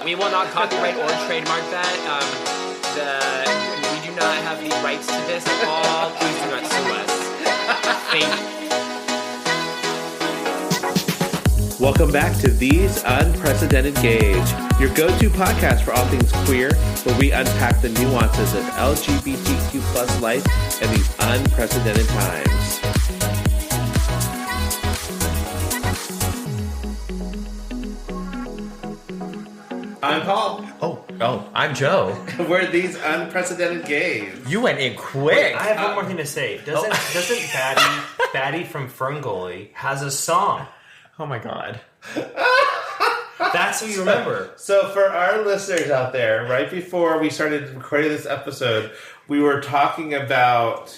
We will not copyright or trademark that. We do not have the rights to this at all. Please do not sue us. Thank you. Welcome back to These Unprecedented Gays, your go-to podcast for all things queer, where we unpack the nuances of LGBTQ plus life in these unprecedented times. I'm Paul. Oh, I'm Joe. We're These Unprecedented Gays. You went in quick. Wait, I have one more thing to say. Doesn't Batty from Ferngully has a song? Oh my god. That's what you remember. So for our listeners out there, right before we started recording this episode, we were talking about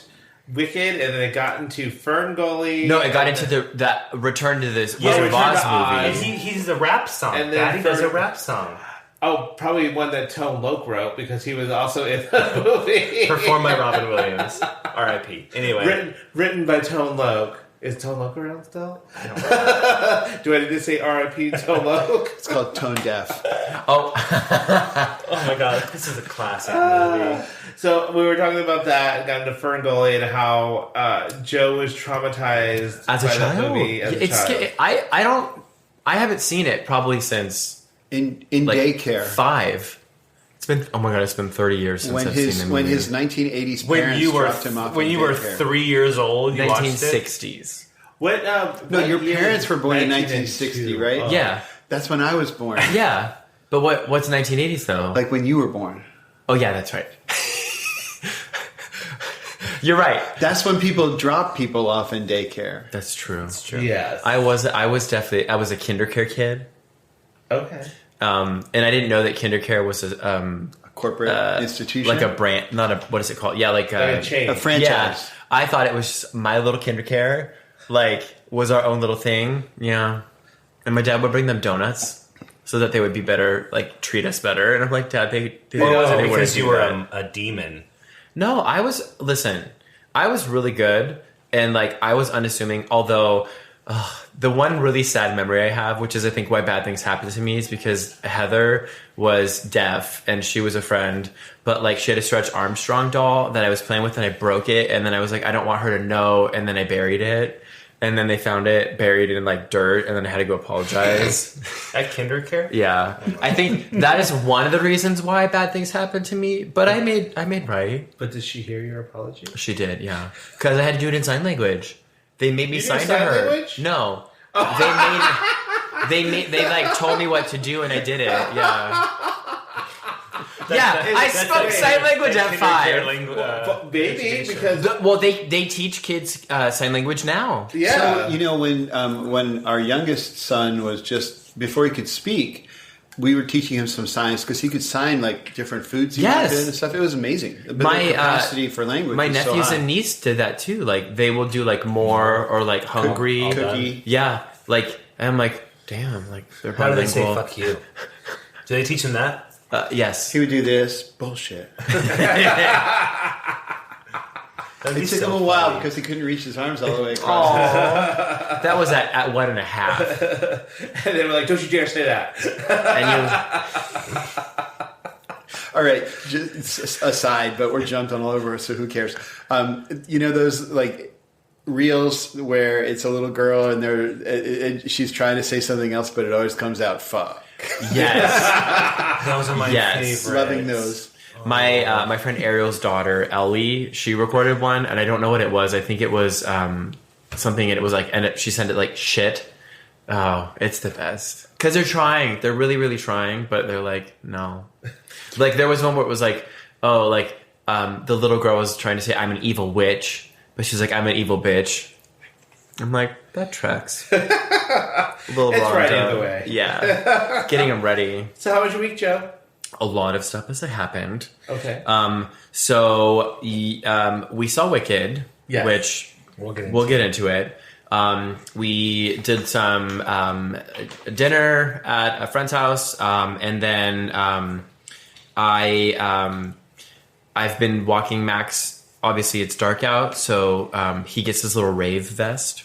Wicked, and then it got into Ferngully. No, it got into that Return to this Yeah, Wizard of Return Oz to Oz. movie. And he's a rap song. And then Batty does a rap song. Oh, probably one that Tone Loc wrote because he was also in the movie. Performed by Robin Williams. R.I.P. Anyway. Written by Tone Loc. Is Tone Loc around still? I don't know. Do I need to say R.I.P. Tone Loc? It's called Tone Deaf. Oh. Oh my god, this is a classic movie. So we were talking about that, got into Ferngully, and how Joe was traumatized As a by child? that movie as a child. I haven't seen it probably since In like daycare. 5. It's been 30 years since I've seen the movie. When his 1980s parents dropped him off when in you were daycare. 3 years old, you watched it? 1960s. What, No, what your year parents is were born in 1960, 1960, right? Yeah. That's when I was born. Yeah. But what's 1980s though? Like when you were born. Oh yeah, that's right. You're right. That's when people drop people off in daycare. That's true. That's true. Yes. I was a kindercare kid. Okay. And I didn't know that kindercare was A corporate institution. like a brand, not a, what is it called? Yeah, like Like a chain. A franchise. Yeah, I thought it was my little kindercare, like was our own little thing. Yeah, and my dad would bring them donuts so that they would be better, like treat us better. And I'm like, Dad, they Or was it wouldn't because do you were that. a demon? No, I was really good, and like I was unassuming. Although the one really sad memory I have, which is I think why bad things happen to me, is because Heather was deaf and she was a friend, but like she had a Stretch Armstrong doll that I was playing with, and I broke it, and then I was like, I don't want her to know, and then I buried it, and then they found it buried in like dirt, and then I had to go apologize. At kindercare? Yeah, I think that is one of the reasons why bad things happen to me. But I made right. But did she hear your apology? She did, yeah, because I had to do it in sign language. They made me You do sign to sign her. language? No, they like told me what to do, and I did it. Yeah, I spoke sign language at 5. Maybe because Well, they teach kids sign language now. yeah. So, when our youngest son was just, before he could speak, we were teaching him some signs because he could sign like different foods he Yes. wanted and stuff. It was amazing. The My capacity for language. My was so nephews high. and niece did that too. Like they will do like more or like hungry. Cookie. Yeah, like and I'm like, damn, like they're How do they say bilingual. fuck you? Do they teach them that? Yes. He would do this. Bullshit. That'd be It took so him a while funny. because he couldn't reach his arms all the way across. That was at 1.5. And they were like, "Don't you dare say that." And All right, just aside, but we're jumped on all over, so who cares? Those like reels where it's a little girl and she's trying to say something else, but it always comes out fuck. yes. Those are my Yes. favorites. Loving those. My friend Ariel's daughter Ellie, she recorded one, and I don't know what it was. I think it was something, and it was like, she sent it like shit. Oh, it's the best because they're trying. They're really, really trying, but they're like, no. Like there was one where it was like, oh, like the little girl was trying to say I'm an evil witch, but she's like, I'm an evil bitch. I'm like, that tracks. A little It's wrong, right though. either way. Yeah, getting them ready. So, how was your week, Joe? A lot of stuff has happened. Okay. So we saw Wicked, Yes. which we'll get into it. We did some dinner at a friend's house, and then I've been walking Max. Obviously, it's dark out, so he gets his little rave vest.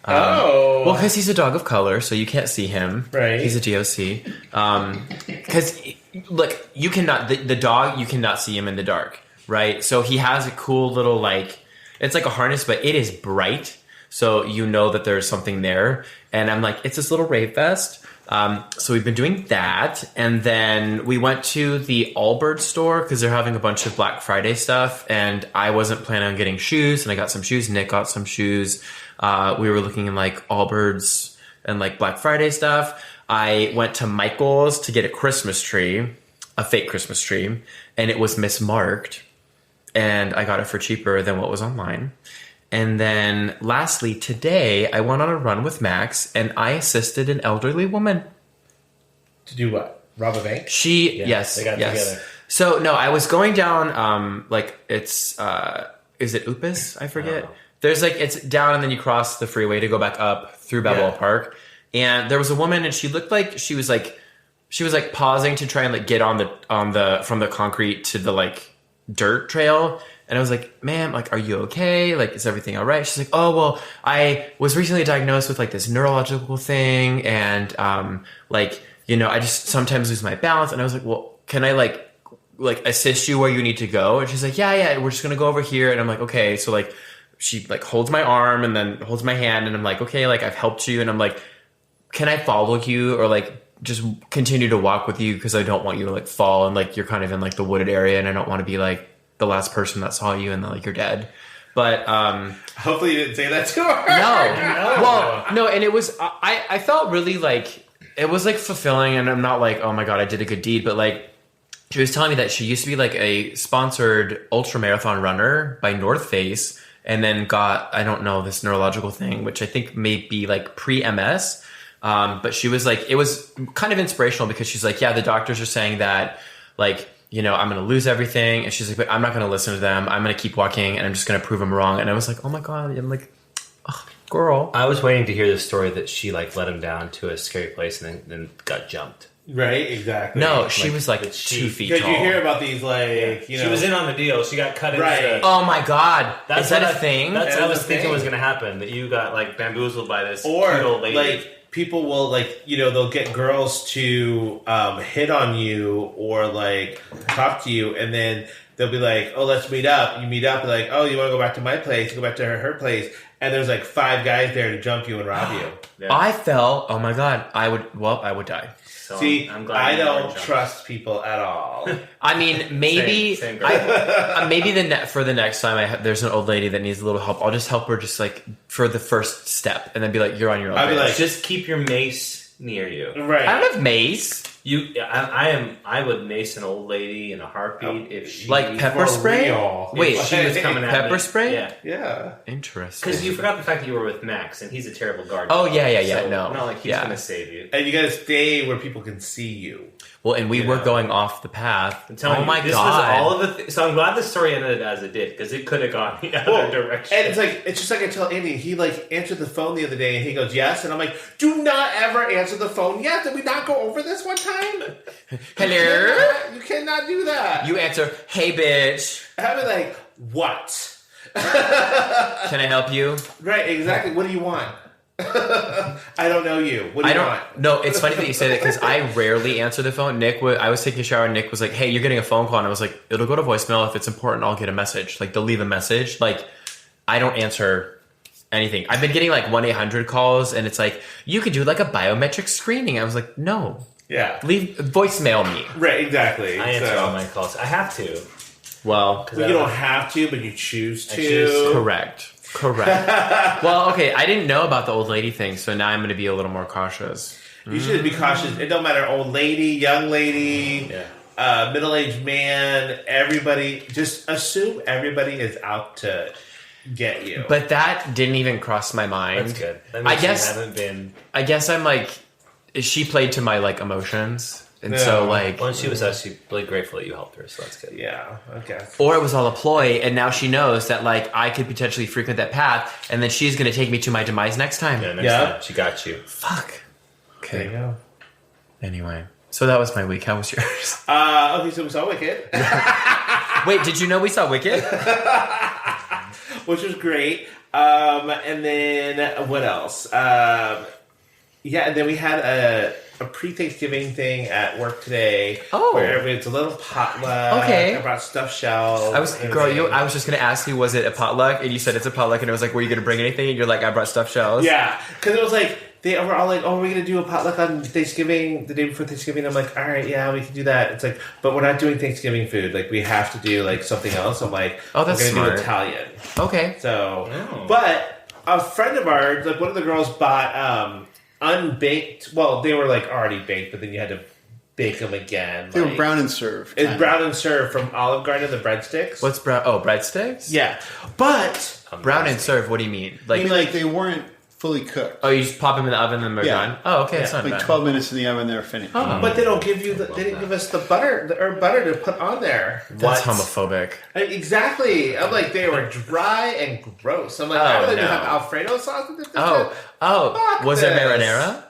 Well, because he's a dog of color, so you can't see him. Right. He's a DOC. Because because look, you cannot the dog, you cannot see him in the dark, right? So he has a cool little like, it's like a harness, but it is bright, so you know that there's something there. And I'm like, it's this little rave vest. So we've been doing that, and then we went to the Allbirds store because they're having a bunch of Black Friday stuff, and I wasn't planning on getting shoes, and I got some shoes. Nick got some shoes. We were looking in like Allbirds and like Black Friday stuff. I went to Michael's to get a Christmas tree, a fake Christmas tree, and it was mismarked, and I got it for cheaper than what was online. And then lastly, today I went on a run with Max and I assisted an elderly woman. To do what? Rob a bank? Yes. They got together. So no, I was going down, like it's, is it Upis? I forget. There's like, it's down and then you cross the freeway to go back up through Balboa Park. And there was a woman and she looked like she was like pausing to try and like get on the, from the concrete to the like dirt trail. And I was like, ma'am, like, are you okay? Like, is everything all right? She's like, oh, well, I was recently diagnosed with like this neurological thing. And, like, you know, I just sometimes lose my balance. And I was like, well, can I like assist you where you need to go? And she's like, yeah, we're just going to go over here. And I'm like, okay. So like, she like holds my arm and then holds my hand. And I'm like, okay, like I've helped you. And I'm like, can I follow you or like just continue to walk with you? Cause I don't want you to like fall and like, you're kind of in like the wooded area and I don't want to be like the last person that saw you and then like you're dead. But hopefully you didn't say that to her. No. Well, no, and it was I felt really like it was like fulfilling, and I'm not like, oh my god, I did a good deed, but like she was telling me that she used to be like a sponsored ultra marathon runner by North Face and then got, I don't know, this neurological thing, which I think may be like pre-MS. But she was like, it was kind of inspirational because she's like, yeah, the doctors are saying that like, you know, I'm going to lose everything. And she's like, but I'm not going to listen to them. I'm going to keep walking and I'm just going to prove them wrong. And I was like, oh my God. I'm like, oh, girl. I was waiting to hear the story that she like let him down to a scary place and then got jumped. Right, exactly. No, she was like 2 feet tall. Because you hear about these like, you know. She was in on the deal. She got cut right. into Oh my God. That's Is that what a thing? That's what I was a thinking thing. was going to happen. That you got like bamboozled by this or cute old lady. like people will like, you know, they'll get girls to hit on you or like talk to you, and then they'll be like, oh, let's meet up. You meet up, and like, oh, you want to go back to my place? You go back to her place, and there's like 5 guys there to jump you and rob you. Yeah. I felt, oh my God, I would die. So See, I'm glad I you never don't jumped. trust people at all. I mean, maybe Same girl. maybe for the next time there's an old lady that needs a little help. I'll just help her just like for the first step, and then be like, "You're on your own." I'd be bitch. like, Just keep your mace near you. Right. I don't have mace. I would mace an old lady in a heartbeat if she Like pepper For spray. real. Wait, if she was coming at pepper me. spray? Yeah. Yeah. Interesting. Because you forgot the fact that you were with Max, and he's a terrible guard. Oh, dog, yeah, so no. Not like he's Yeah. going to save you. And you gotta stay where people can see you. Well, and we were Yeah. going off the path. I'm telling Oh you, my this God. was all of the. So I'm glad the story ended as it did, because it could have gone the other Well, direction. and it's just like I tell Andy, he like answered the phone the other day and he goes, yes, and I'm like, do not ever answer the phone yet. Did we not go over this one time? Hello. You cannot do that. You answer, "Hey, bitch. I'd be like, what? Can I help you?" Right, exactly. What do you want? I don't know you. What do you want? No, it's funny that you say that because I rarely answer the phone. I was taking a shower and Nick was like, "Hey, you're getting a phone call," and I was like, "It'll go to voicemail. If it's important, I'll get a message." Like they'll leave a message. Like I don't answer anything. I've been getting like 1-800 calls, and it's like you could do like a biometric screening. I was like, no, Yeah. leave voicemail me. Right, exactly. I answer So- all my calls. I have to. Well, Well, you don't have to, but you choose to. choose correct. Well, okay, I didn't know about the old lady thing, so now I'm going to be a little more cautious. You should be cautious. It don't matter, old lady, young lady, middle-aged man, everybody. Just assume everybody is out to get you. But that didn't even cross my mind. That's good. That means you haven't been. I guess I'm like, she played to my like emotions, and so like, Once she was actually really grateful that you helped her, so that's good. yeah, okay. or it was all a ploy, and now she knows that like I could potentially frequent that path, and then she's going to take me to my demise next time. Yeah, next Yeah. time she got you. Fuck. There you Okay. go. Anyway, so that was my week. How was yours? Okay, so we saw Wicked, Wait, did you know we saw Wicked? which was great. And then what else? Yeah, and then we had a pre-Thanksgiving thing at work today. Oh. Where it's a little potluck. Okay. I brought stuffed shells. I was just gonna ask you, was it a potluck? And you said it's a potluck, and it was like, were you gonna bring anything? And you're like, I brought stuffed shells. Yeah, because it was like they were all like, "Oh, we're gonna do a potluck on Thanksgiving, the day before Thanksgiving." I'm like, "All right, yeah, we can do that." It's like, but we're not doing Thanksgiving food. Like, we have to do like something else. I'm like, oh, that's we're gonna smart. do Italian. Okay. So, but a friend of ours, like one of the girls, bought unbaked. Well, they were like already baked, but then you had to bake them again. They were brown and served. It's brown and served from Olive Garden, the breadsticks. What's brown? Oh, breadsticks? Yeah, but Brown and served, what do you mean? I mean, like they weren't fully cooked. Oh, you just pop them in the oven and they're done? Oh, okay, it's not Like bad. 12 minutes in the oven, they're finished. Oh. But they don't give you. They didn't give us the butter to put on there. That's homophobic. Exactly. I'm like, they were dry and gross. I'm like, I would have Alfredo sauce with this. Was there marinara?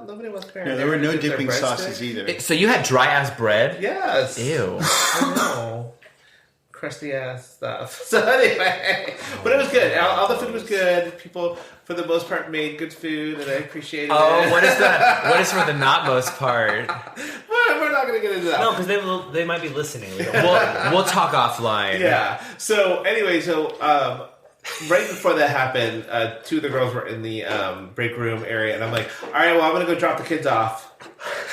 Nobody wants marinara. No, there were no With their dipping breadstick. sauces either. So you had dry ass bread? Yes. Ew. I know. Crusty ass stuff. So anyway, but it was good. All the food was good. People, for the most part, made good food, and I appreciated it. Oh, what is that? What is for the not most part? We're not going to get into that. No, because they might be listening. We'll talk offline. Yeah. So anyway, right before that happened, two of the girls were in the break room area, and I'm like, all right, well, I'm going to go drop the kids off.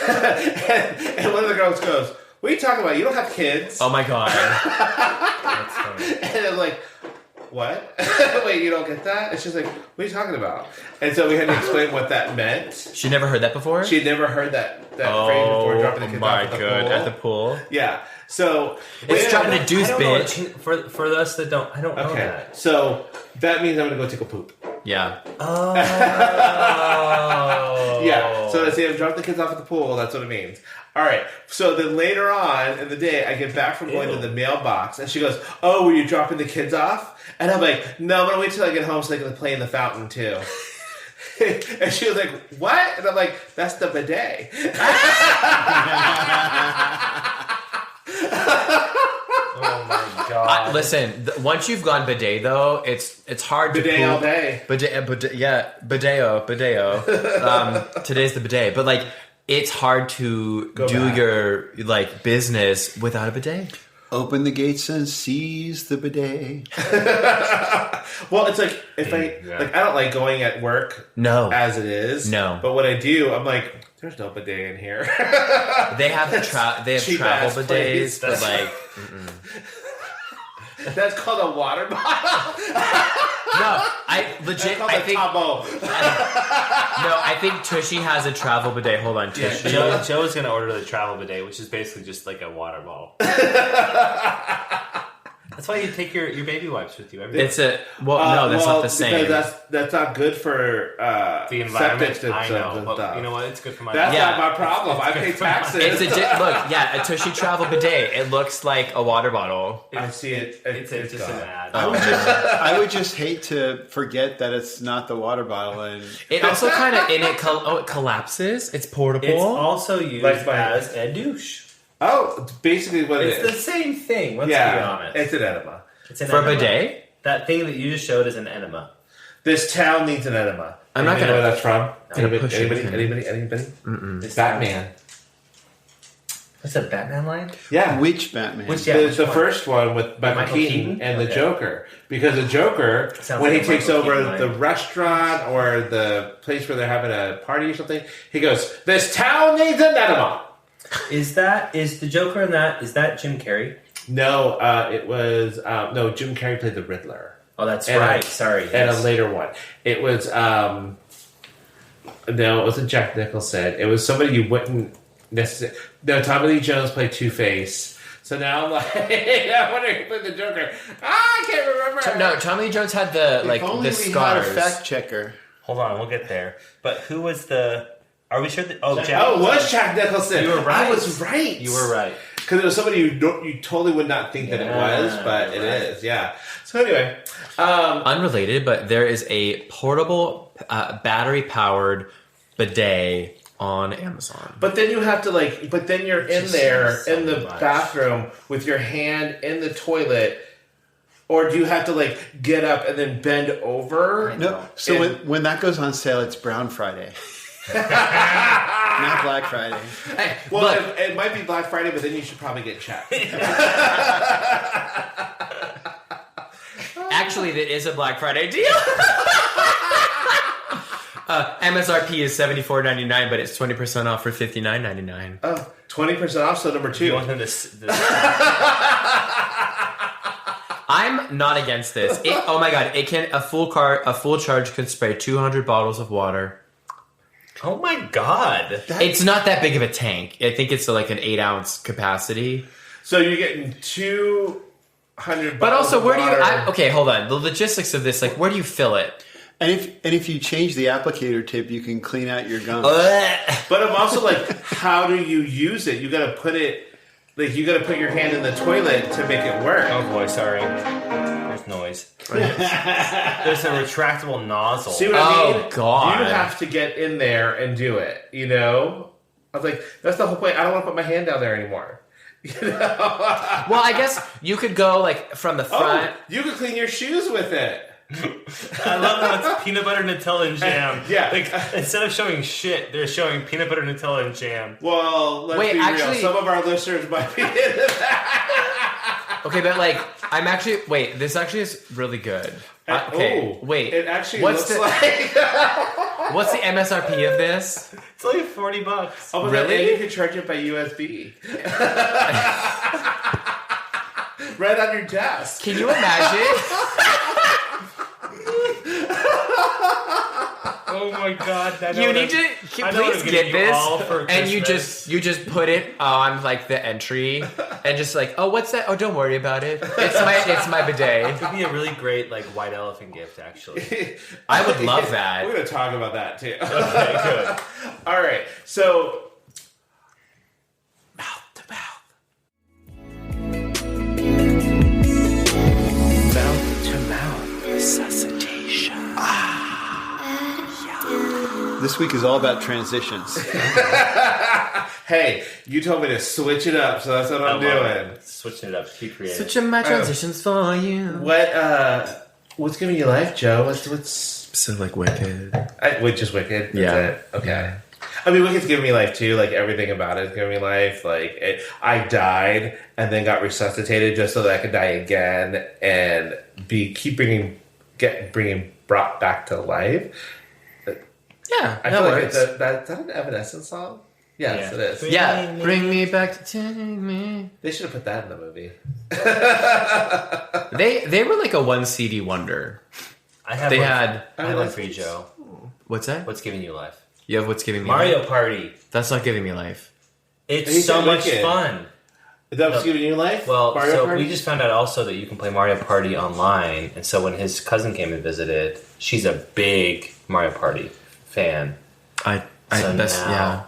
and one of the girls goes, what are you talking about? You don't have kids. Oh my god. That's funny. And I'm like, what? Wait, you don't get that? And she's like, what are you talking about? And so we had to explain what that meant. She never heard that before? She had never heard that phrase before dropping the kids off at the pool. At the pool? Yeah. So It's dropping a deuce, I don't know what bitch. for us that don't, I don't know that. So that means I'm going to go take a poop. Yeah. Oh. Yeah. So I say I'm dropping the kids off at the pool. That's what it means. All right. So then later on in the day, I get back from going to the mailbox, and she goes, "Oh, were you dropping the kids off?" And I'm like, "No, I'm gonna wait till I get home so they can play in the fountain too." And she was like, "What?" And I'm like, "That's the bidet." Oh my god! Listen, once you've gone bidet though, it's hard to bidet poop. all day. Bidet, yeah, bideo. Today's the bidet, but like it's hard to do your like business without a bidet. Open the gates and seize the bidet. Well, it's like if I don't like going at work. No, as it is. No, but what I do, I'm like, there's no bidet in here. They have travel bidets, but like. That's called a water bottle. No, I think. I think Tushy has a travel bidet. Hold on, Tushy. Joe's gonna order the travel bidet, which is basically just like a water bottle. That's why you take your baby wipes with you. It's that's not the same. That's not good for the environment. septic I know, and but stuff. you know what? It's good for my. That's not my problem. I pay taxes. It's a Tushy travel bidet. It looks like a water bottle. I see it. It's just an ad. I would just hate to forget that it's not the water bottle, and it also kind of it collapses. It's portable. It's also used as a douche. Oh, it's basically what it is. It's the same thing. Let's be honest. It's an enema. It's an for enema. A bidet. That thing that you just showed is an enema. This town needs an enema. I'm not gonna know where that's from. push it. Anybody? It's Batman. What's that Batman line? Yeah. Which Batman? The first one with Michael Keaton and the Joker. Because the Joker, when he takes over the restaurant or the place where they're having a party or something, he goes, "This town needs an enema." Is the Joker in that? Is that Jim Carrey? No, it was Jim Carrey played the Riddler. Oh, that's right. Sorry, and a later one. It was no, it wasn't Jack Nicholson. It was somebody you wouldn't necessarily. No, Tommy Lee Jones played Two-Face. So now I'm like, I wonder who played the Joker. I can't remember. No, Tommy Lee Jones had the the scars. Had a fact checker. Hold on, we'll get there. But who was the? Are we sure that? Oh, Jack. Oh, it was Jack Nicholson. You were right. I was right. You were right. Because it was somebody you totally would not think that it was, but it is. Yeah. So anyway, unrelated, but there is a portable battery-powered bidet on Amazon. But then you have to but then you're in there in the bathroom with your hand in the toilet. Or do you have to get up and then bend over? No. So when that goes on sale, it's Brown Friday. Not Black Friday. Hey, Well, look, it might be Black Friday, but then you should probably get checked. actually, that is a Black Friday deal. MSRP is $74.99, but it's 20% off for $59.99. Oh, 20% off, so number 2. You want them to I'm not against this. Oh my god! It can a full charge can spray 200 bottles of water. Oh my god! It's not that big of a tank. I think it's like an 8-ounce capacity. So you're getting 200 But bottles also, of where do you? water. Okay, hold on. The logistics of this, like, where do you fill it? And if you change the applicator tip, you can clean out your gums. But I'm also like, how do you use it? You got to put it, like, you got to put your hand in the toilet to make it work. Oh boy, sorry. There's noise. There's a retractable nozzle. See what I mean? Oh, God. You have to get in there and do it, you know? I was like, that's the whole point. I don't want to put my hand down there anymore. You know? Well, I guess you could go like from the front. Oh, you could clean your shoes with it. I love how it's peanut butter, Nutella, and jam. Yeah. Like, instead of showing shit, they're showing peanut butter, Nutella, and jam. Well, let's Wait, be actually- real. Some of our listeners might be into that. Okay, but like, I'm actually this actually is really good. Okay, Oh, wait. It actually what's looks the like... what's the MSRP of this? It's only $40. Oh, but Really? then you can charge it by USB. Right on your desk. Can you imagine? Oh my god! You need to please get this, and you Christmas. just put it on like the entry, and just like, oh, what's that? Oh, don't worry about it. It's my bidet. It could be a really great like white elephant gift, actually. I would love that. We're going to talk about that too. Okay, good. All right. So, Mouth to mouth. mouth to mouth resuscitation. This week is all about transitions. Hey, you told me to switch it up, so that's what I'm doing. Switching it up, keep creative. Switching my transitions for you. What's giving you life, Joe? What's So like Wicked. which is Wicked? That's Yeah. it? Okay. I mean, Wicked's giving me life too. Like everything about it is giving me life. Like I died and then got resuscitated just so that I could die again and keep bringing brought back to life. Yeah, I that feel like works. is that an Evanescence song? Yes, Yeah. it is. Yeah, bring me back to take me. They should have put that in the movie. They were like a one CD wonder. I have They one, had I have one for you, Joe. what's that? What's giving you life? You have what's giving me Mario life? Party. That's not giving me life. And he It's so said much Wicked. fun. Is that what's giving you life? Well, Mario so Party? we just found out also that you can play Mario Party online, and so when his cousin came and visited, she's a big Mario Party fan. I So that's now yeah.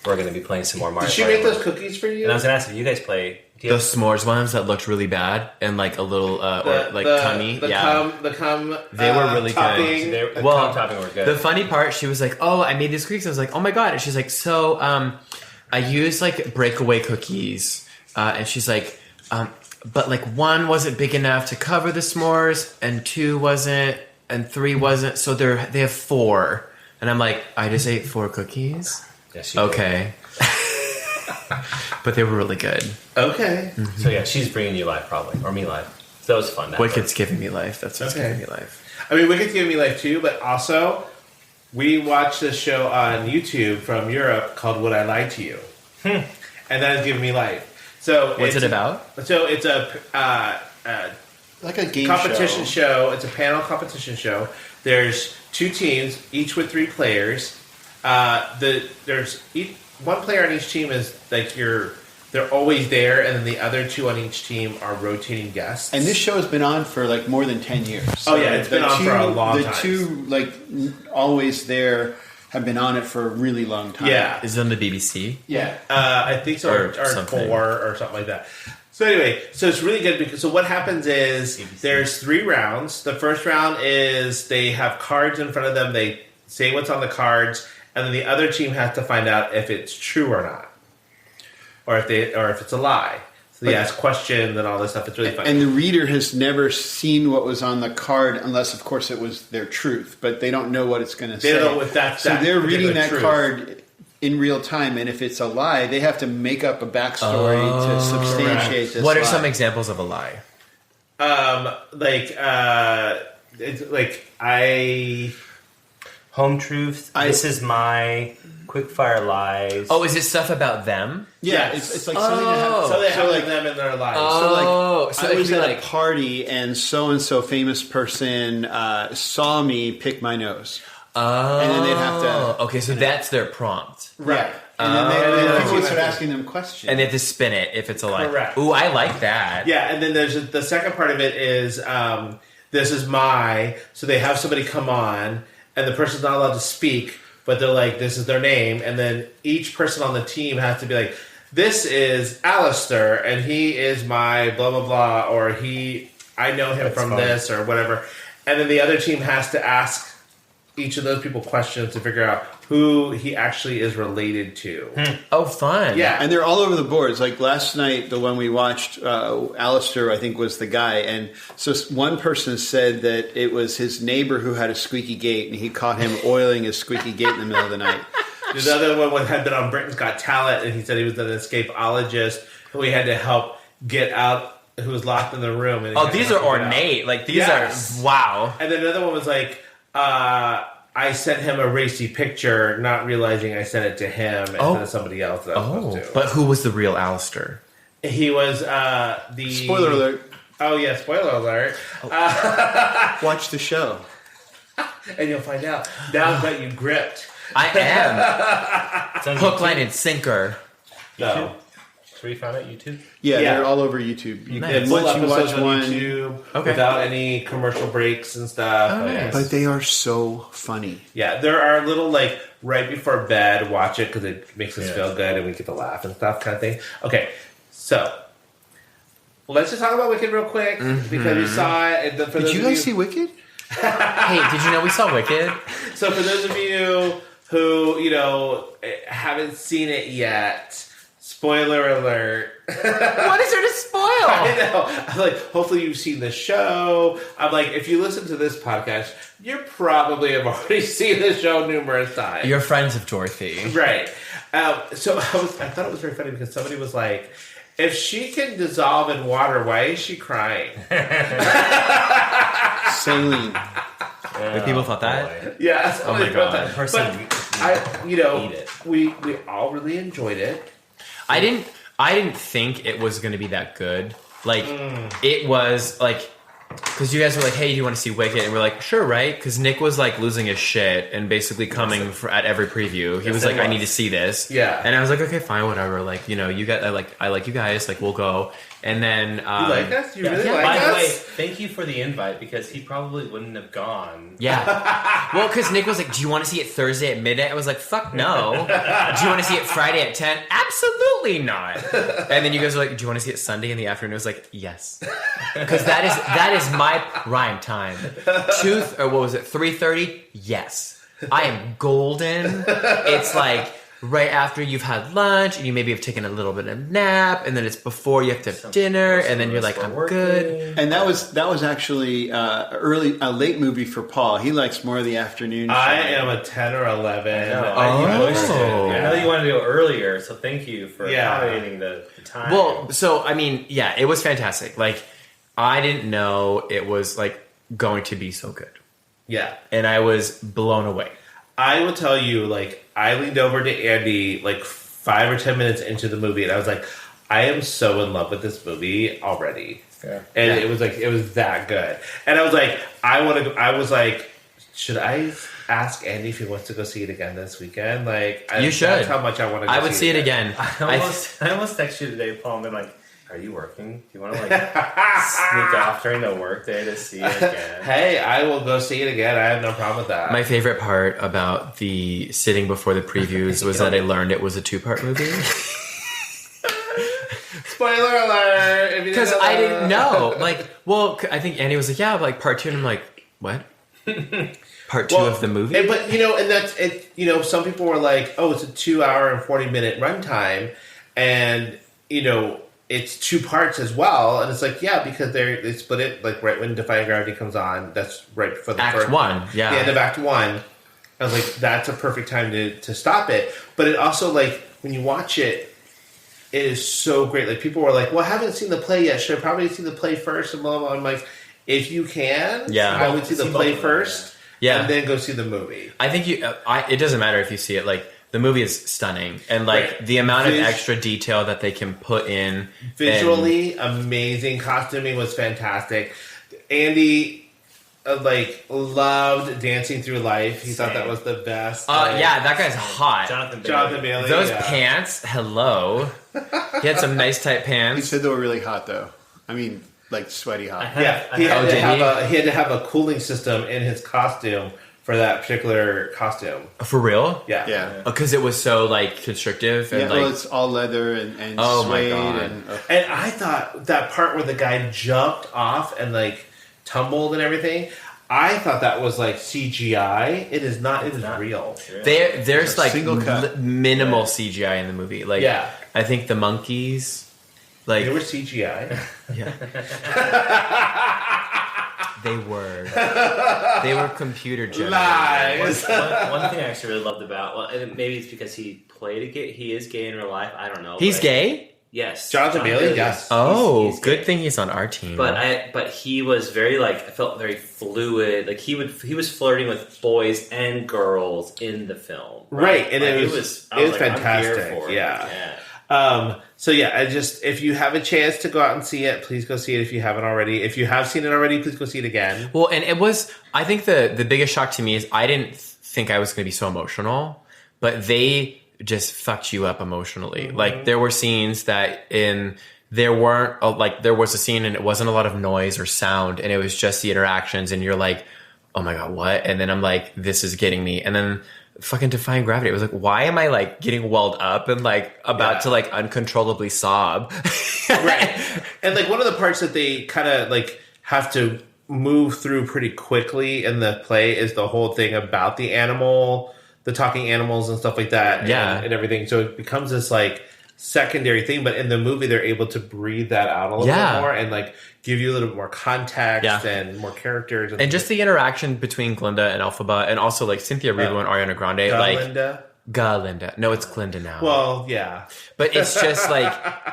we're going to be playing some more Mario Did she Party. make those cookies for you? And I was going to ask if you guys play. Do you The s'mores ones that looked really bad and like a little or like cummy. Yeah. The cum. They were really good. topping. the Well, cum topping were good. The funny part, she was like, "Oh, I made these cookies." I was like, "Oh my god!" And she's like, "So, I used like breakaway cookies," and she's like, "But like one wasn't big enough to cover the s'mores, and 2 wasn't, and 3 wasn't. So they have 4." And I'm like, "I just ate 4 cookies." Yes, you did. Okay. But they were really good. Okay. So yeah, she's bringing you life probably, or me life. So that was fun. That Wicked's giving me life. That's what's Okay. giving me life. I mean, Wicked's giving me life too, but also we watched this show on YouTube from Europe called "Would I Lie to You," and that is giving me life. So What's it's it about? So it's a Like a game competition show. It's a panel competition show. There's 2 teams, each with 3 players. One player on each team is like they're always there, and then the other 2 on each team are rotating guests. And this show has been on for like more than 10 years. Oh, yeah, it's been on for a long time. The 2 like always there have been on it for a really long time. Yeah. Is it on the BBC? Yeah. I think so, Or or something. 4 or something like that. So anyway, so it's really good because so what happens is there's 3 rounds. The first round is they have cards in front of them. They say what's on the cards, and then the other team has to find out if it's true or not, or if it's a lie. So they ask questions and all this stuff. It's really fun. And the reader has never seen what was on the card, unless, of course, it was their truth. But they don't know what it's going to say. They don't know what that's. So they're reading that truth. Card in real time, and if it's a lie, they have to make up a backstory to substantiate this. What are lie. some examples of a lie? It's like Home truth. This is my quickfire lies. Oh, is it stuff about them? Yeah, Yes. it's like something that happens. So they have like, them in their lives. So I it was could be at like a party, and so famous person saw me pick my nose. Oh, And then they'd have to- Okay, so that's their prompt, Right. And then people would start asking them questions. and they have to spin it if it's a lie. Correct. Ooh, I like that. Yeah, and then there's the second part of it is this is my. So they have somebody come on, and the person's not allowed to speak, but they're like, this is their name, and then each person on the team has to be like, this is Alistair, and he is my blah blah blah, or I know him from this or whatever, and then the other team has to ask each of those people questions to figure out who he actually is related to. Oh, fun. Yeah. And they're all over the boards. Like last night, the one we watched, Alistair, I think, was the guy. And so one person said that it was his neighbor who had a squeaky gate, and he caught him oiling his squeaky gate in the middle of the night. The other one had been on Britain's Got Talent, and he said he was an escapologist who he had to help get out, who was locked in the room. And These are ornate. Like, these Yes. are, wow. And then another one was like, I sent him a racy picture, not realizing I sent it to him instead of somebody else that I was supposed to. But who was the real Alistair? He was the... Spoiler alert. Oh, yeah, spoiler alert. Watch the show. And you'll find out. Now I've got you gripped. I am. Hook, line, and sinker. No. So we found out YouTube. Yeah, Yeah. they're all over YouTube. You Nice. can, Full once you episodes watch on one, YouTube Okay. without any commercial breaks and stuff. Oh, nice. but they are so funny. Yeah, there are little, like, right before bed, watch it because it makes us feel good and we get to laugh and stuff kind of thing. Okay, so let's just talk about Wicked real quick because we saw it. And Did you guys see Wicked? Hey, did you know we saw Wicked? So for those of you who, haven't seen it yet, spoiler alert. What is there to spoil? I know. I'm like, hopefully you've seen the show. I'm like, if you listen to this podcast, you probably have already seen the show numerous times. You're friends of Dorothy. Right. So I thought it was very funny because somebody was like, if she can dissolve in water, why is she crying? Saline. Wait, people thought that? Boy. Yeah. Oh my God. That. Person But eat it. we all really enjoyed it. I didn't think it was going to be that good. Like, it was like, because you guys were like, hey, do you want to see Wicked? And we're like, sure, right? Because Nick was like losing his shit and basically coming at every preview. He was like, I need to see this. Yeah. And I was like, okay, fine, whatever. Like, you guys, I like you guys. Like, we'll go. And then You like us? You really Yeah, like by the way, us? thank you for the invite because he probably wouldn't have gone. Yeah. Well, because Nick was like, do you want to see it Thursday at midnight? I was like, fuck no. Do you want to see it Friday at 10? Absolutely not. And then you guys were like, do you want to see it Sunday in the afternoon? I was like, yes. Because that is my prime time. 3:30? Yes. I am golden. It's like right after you've had lunch and you maybe have taken a little bit of nap, and then it's before you have to have dinner, and then you're like, I'm good. And that was actually a late movie for Paul. He likes more of the afternoon. I show. am a 10 or 11. Oh. I know you wanted to go earlier, so thank you for Yeah. accommodating the time. Well, so I mean, yeah, it was fantastic. Like, I didn't know it was like going to be so good, Yeah. and I was blown away. I will tell you, like, I leaned over to Andy like 5 or 10 minutes into the movie, and I was like, I am so in love with this movie already. Yeah. And it was that good. And I was like, should I ask Andy if he wants to go see it again this weekend? Like, You should. That's how much I want to go I would see it again. I almost texted you today, Paul, and been like, are you working? Do you want to like sneak off during the workday to see it again? Hey, I will go see it again. I have no problem with that. My favorite part about the sitting before the previews was that I learned it was a 2-part movie. Spoiler alert! Because I didn't know. Like, well, I think Andy was like, yeah, like part 2, and I'm like, what? Part 2 of the movie? But, and that's it. Some people were like, oh, it's a 2 hour and 40 minute runtime. And, it's 2 parts as well, and it's like, yeah, because they split it like right when Defying Gravity comes on. That's right for the Act 1, yeah. The end of Act 1. I was like, that's a perfect time to stop it. But it also, like, when you watch it, it is so great. Like, people were like, well, I haven't seen the play yet. Should I probably see the play first? And blah, blah, blah. I'm like, if you can, I would see the play first, and then go see the movie. I think it doesn't matter if you see it. Like, the movie is stunning, and like the amount of extra detail that they can put in. Visually amazing. Costuming was fantastic. Andy loved Dancing Through Life. He thought that was the best. Yeah, that guy's hot. Jonathan Bailey. Those pants, hello. He had some nice tight pants. He said they were really hot, though. I mean, like sweaty hot. He had to have a cooling system in his costume for that particular costume. For real? Yeah. Because it was so like constrictive. And, well, it's all leather and suede. My God. And I thought that part where the guy jumped off and like tumbled and everything, I thought that was like CGI. It is not. It is real. There's like minimal CGI in the movie. Like, I think the monkeys, like they were CGI. Yeah. They were computer generated. One thing I actually really loved about, well, and maybe it's because he played a gay. He is gay in real life. I don't know. He's gay? Yes. Jonathan Bailey. Yes. Oh, he's good thing he's on our team. But he was very I felt very fluid. Like he was flirting with boys and girls in the film. Right, and like, it was fantastic. Yeah. So yeah, if you have a chance to go out and see it, please go see it if you haven't already. If you have seen it already, please go see it again. Well, and I think the biggest shock to me is I didn't think I was going to be so emotional, but they just fucked you up emotionally. Mm-hmm. Like there were scenes there was a scene and it wasn't a lot of noise or sound and it was just the interactions and you're like, oh my God, what? And then I'm like, this is getting me. And then fucking Defying Gravity. It was like, why am I like getting welled up and like about to like uncontrollably sob? Right. And like one of the parts that they kind of like have to move through pretty quickly in the play is the whole thing about the talking animals and stuff like that. And everything. So it becomes this like secondary thing, but in the movie they're able to breathe that out a little bit more and like give you a little bit more context and more characters and just the interaction between Glinda and Elphaba and also like Cynthia Erivo and Ariana Grande. Galinda. No, it's Glinda now. Well, yeah. But it's just like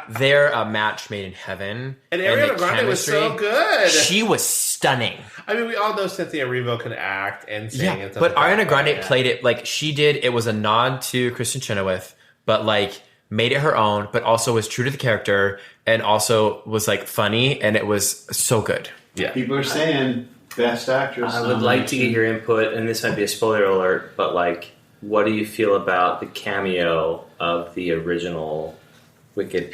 they're a match made in heaven. And Ariana Grande was so good. She was stunning. I mean, we all know Cynthia Erivo can act and sing and stuff but like Ariana Grande played it like she did. It was a nod to Kristen Chenoweth, but like made it her own, but also was true to the character and also was like funny and it was so good. Yeah. People are saying best actress. I would like to get your input, and this might be a spoiler alert, but like, what do you feel about the cameo of the original Wicked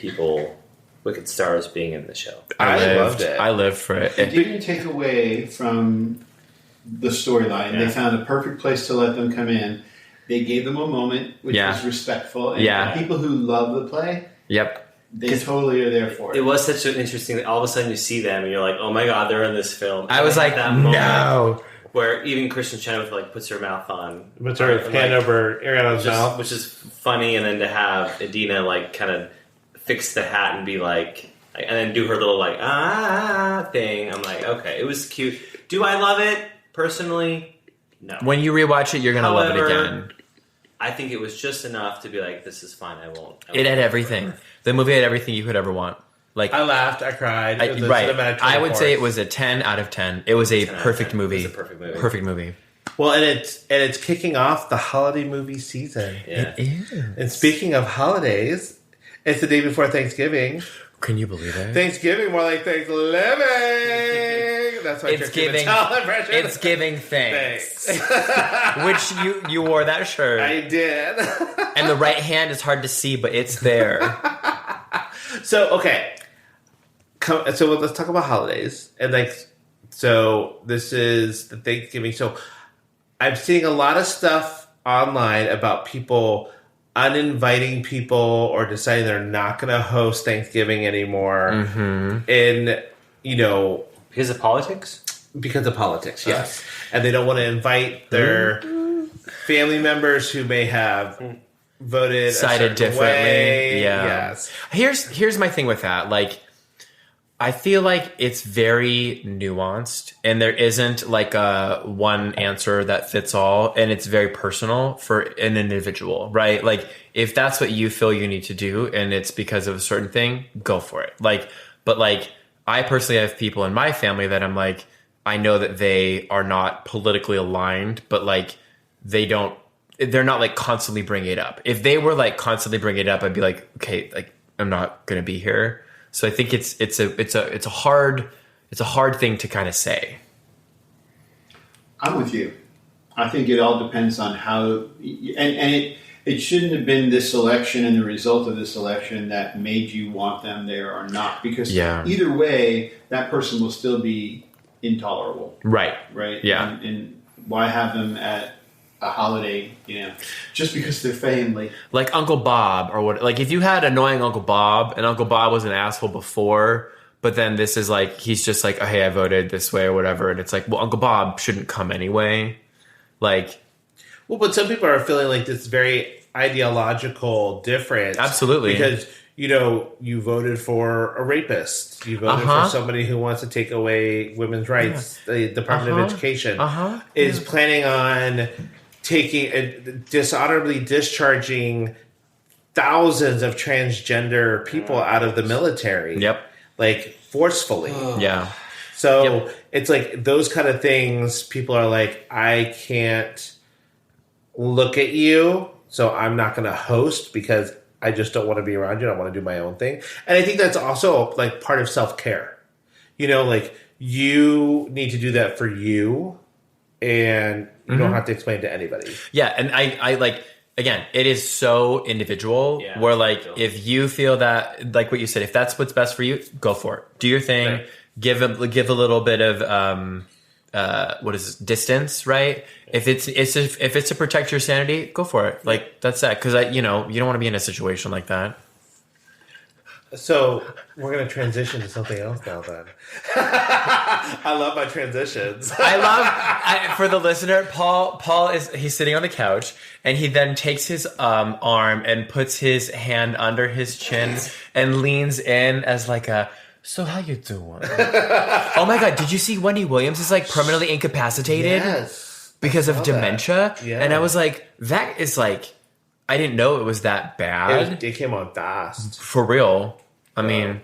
stars being in the show? I loved it. I lived for it. It didn't take away from the storyline. They found a perfect place to let them come in. They gave them a moment, which was respectful. And people who love the play, they totally are there for it. It was such an interesting. All of a sudden, you see them, and you're like, "Oh my God, they're in this film!" I was like, that "No." Where even Kristen Chenoweth like puts her mouth on, puts her hand over Ariana's mouth, which is funny, and then to have Idina like kind of fix the hat and be like, and then do her little like thing. I'm like, okay, it was cute. Do I love it personally? No. When you rewatch it, you're gonna love it again. I think it was just enough to be like, this is fine. I won't. It had everything. The movie had everything you could ever want. Like I laughed, I cried. I would say it was a 10 out of 10. It was a perfect movie. It was a perfect movie. Perfect movie. Well, and it's kicking off the holiday movie season. Yeah. It is. And speaking of holidays, it's the day before Thanksgiving. Can you believe it? Thanksgiving, more like Thanksgiving. That's why it's giving. It's giving thanks. Which you wore that shirt. I did. And the right hand is hard to see, but it's there. So okay. So let's talk about holidays and so this is the Thanksgiving. So I'm seeing a lot of stuff online about people uninviting people or deciding they're not going to host Thanksgiving anymore. Mm-hmm. And because of politics. Because of politics, yes. And they don't want to invite their family members who may have voted cited differently. way. Yeah. Yes. Here's my thing with that. Like, I feel like it's very nuanced, and there isn't like a one answer that fits all, and it's very personal for an individual, right? Like, if that's what you feel you need to do, and it's because of a certain thing, go for it. Like, but like, I personally have people in my family that I'm like, I know that they are not politically aligned, but like, they're not like constantly bringing it up. If they were like constantly bringing it up, I'd be like, okay, like, I'm not going to be here. So I think it's a hard thing to kind of say. I'm with you. I think it all depends on how, and it shouldn't have been this election and the result of this election that made you want them there or not, because either way, that person will still be intolerable. Right. Yeah. And why have them at a holiday, just because they're family. Like Uncle Bob or what, like if you had annoying Uncle Bob and Uncle Bob was an asshole before, but then this is like, he's just like, oh, hey, I voted this way or whatever. And it's like, well, Uncle Bob shouldn't come anyway. Like, well, but some people are feeling like this very ideological difference. Absolutely. Because, you voted for a rapist. You voted for somebody who wants to take away women's rights. Yeah. The Department of Education is planning on dishonorably discharging thousands of transgender people out of the military. Yep. Like, forcefully. Yeah. So it's like those kind of things, people are like, I can't look at you, so I'm not going to host because I just don't want to be around you. I want to do my own thing. And I think that's also like part of self-care. Like you need to do that for you, and you don't have to explain to anybody. Yeah. And I like, again, it is so individual where like, if you feel that, like what you said, if that's what's best for you, go for it. Do your thing. Right. Give a little bit of, distance, right? If it's to protect your sanity, go for it. Like, that's that. Cause you don't want to be in a situation like that. So we're going to transition to something else now then. I love my transitions. For the listener, Paul he's sitting on the couch and he then takes his arm and puts his hand under his chin and leans in as like so how you doing? Oh my God, did you see Wendy Williams is like permanently incapacitated? Yes. Because of dementia? Yeah. And I was like, that is like, I didn't know it was that bad. It came on fast. For real. I mean,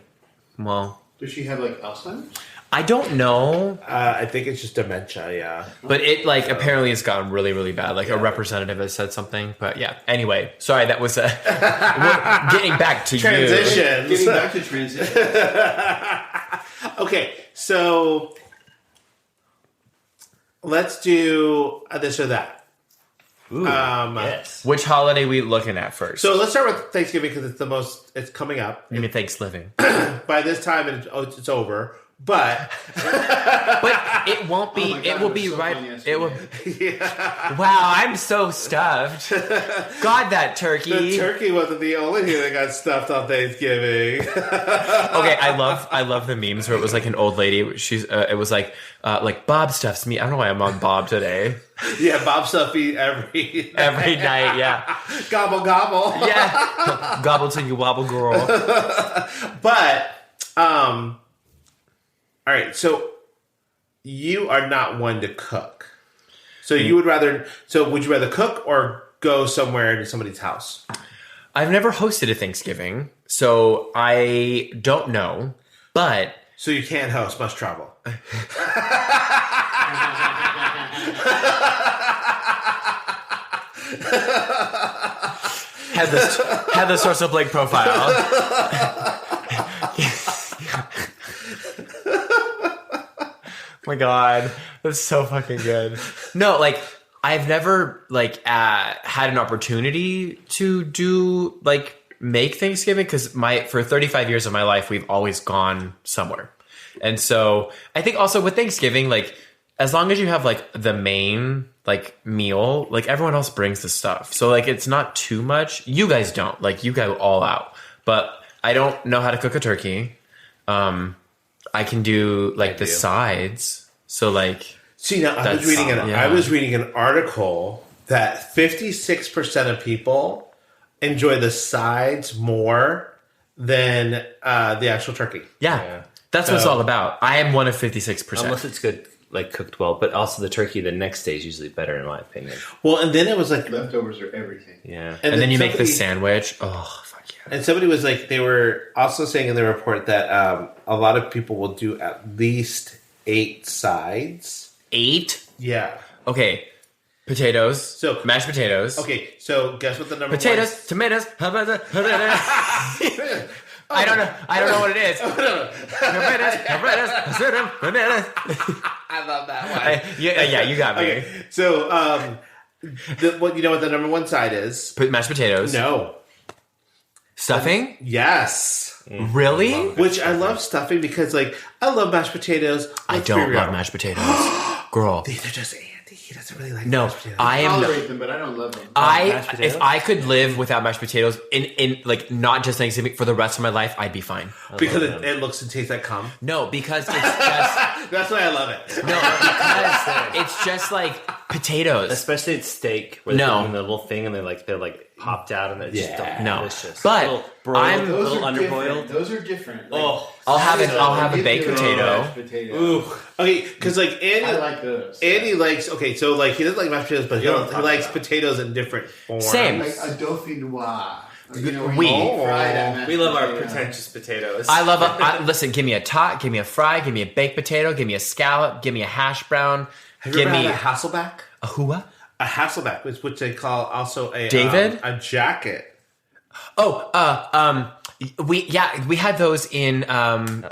well. Does she have like Alzheimer's? I don't know. I think it's just dementia, yeah. But it like apparently it's gotten really, really bad. Like a representative has said something. But yeah. Anyway, sorry, that was getting back to transitions. Getting back to transitions. Okay, so let's do this or that. Ooh, yes. Which holiday are we looking at first? So let's start with Thanksgiving because it's coming up. You mean Thanksgiving? By this time, it's over. But it won't be. God, it will be so right. It will. Yeah. Wow, I'm so stuffed. God, that turkey. The turkey wasn't the only thing that got stuffed on Thanksgiving. Okay, I love the memes where it was like an old lady. It was like Bob stuffs me. I don't know why I'm on Bob today. Yeah, Bob stuffed me every night. Yeah, gobble gobble. Yeah, gobble till you wobble, girl. But all right, so you are not one to cook. So would you rather cook or go somewhere to somebody's house? I've never hosted a Thanksgiving, so I don't know. But so you can't host, must travel. Had the Source of Blake profile. Oh my God, that's so fucking good. No, like I've never had an opportunity to do make Thanksgiving because for 35 years of my life we've always gone somewhere, and so I think also with Thanksgiving as long as you have the main meal, everyone else brings the stuff, so it's not too much. You guys don't you go all out, but I don't know how to cook a turkey. I can do the sides. So see, now I was reading an article that 56% of people enjoy the sides more than the actual turkey. Yeah. That's what it's all about. I am one of 56%. Unless it's good, like cooked well, but also the turkey the next day is usually better in my opinion. Well, and then it was like Leftovers are everything. Yeah. And then you make the sandwich. Oh, fuck yeah. And somebody was like, they were also saying in the report that a lot of people will do at least 8 sides. 8? Yeah. Okay. Potatoes. So mashed potatoes. Okay, so guess what the number Potatoes, one tomatoes. I don't know. I don't know what it is. I love that one. Yeah, you got me. Okay, so what you know what the number one side is? Mashed potatoes. No. Stuffing? Yes. Really? Which I love stuffing because, like, I love mashed potatoes. I don't love mashed potatoes. Girl. They're just Andy. He doesn't really like No, mashed potatoes. I am. tolerate them, but I don't love them. If I could live without mashed potatoes in like not just Thanksgiving for the rest of my life, I'd be fine. Because it looks and tastes like cum. No, because it's just That's why I love it. no, because it's just like potatoes. Especially at steak, where they're doing the little thing and they're like popped out and they're just delicious. But little broiled, I'm- a little are underboiled. Those are different. I'll have a baked potato. Ooh. Okay, because like Andy, I like those. Andy likes. Okay, so like he doesn't like mashed potatoes, but he likes potatoes in different forms. Same. Like a dauphinoise. You know, We We love our pretentious potatoes. I love listen, give me a tot, give me a fry, give me a baked potato, give me a scallop, give me a hash brown, Have you give ever me had a Hasselback? a hua. A Hasselback, which they call also a David? a jacket. We had those in London.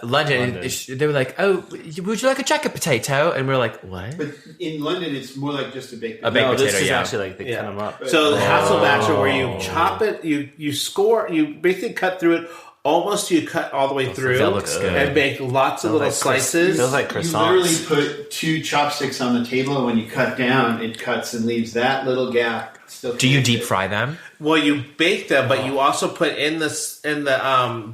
And they were like, "Oh, would you like a jacket potato?" And we were like, "What?" But in London, it's more like just a baked A baked no, potato, this is yeah. actually like they cut them up. So the Hasselbacks are where you chop it, you score, you basically cut through it. Almost you cut all the way through. That looks good. And make lots of little slices. Feels like You croissants. literally put 2 chopsticks on the table, and when you cut down, it cuts and leaves that little gap. Still Do you deep fry them? Well, you bake them, but you also put in the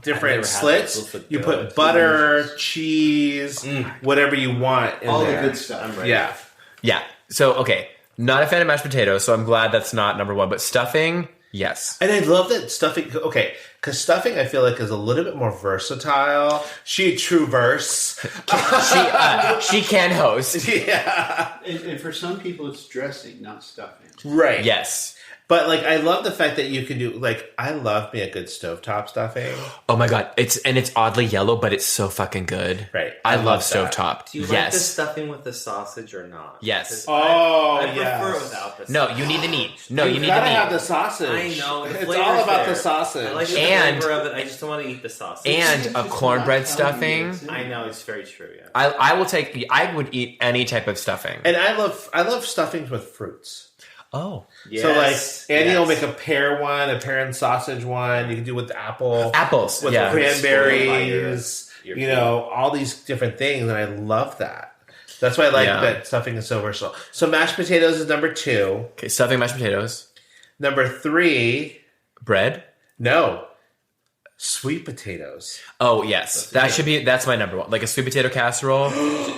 different slits. Those look You good. put butter, cheese, whatever you want in all there. the good stuff? Yeah. Yeah. So okay, not a fan of mashed potatoes, so I'm glad that's not number one. But stuffing, yes. And I love that stuffing. Okay, because stuffing I feel like is a little bit more versatile. She a true verse. She can host. Yeah. And for some people, it's dressing, not stuffing. Right. Yes. But like I love the fact that you can do like I love me a good stovetop stuffing. Oh my god, it's oddly yellow, but it's so fucking good. Right. I love that. stovetop. Do you like Yes. the stuffing with the sausage or not? Yes. Because I yes. prefer it without the No, sausage. you need the meat. No, you need gotta the have meat. the sausage. I know. The It's flavor's all about there. the sausage. I like the And- flavor of it. I just don't want to eat the sausage. And a cornbread stuffing. I know it's very true. Yeah. I would eat any type of stuffing. And I love stuffings with fruits. Oh. So like Andy will make a pear one, a pear and sausage one. You can do with apple, Apples. with Yeah. cranberries. your You know, all these different things, and I love that. That's why I like Yeah. that stuffing is so versatile. So mashed potatoes is number 2. Okay, stuffing, mashed potatoes. Number 3, Bread. no, sweet potatoes Oh yes. That's my number one. Like a sweet potato casserole.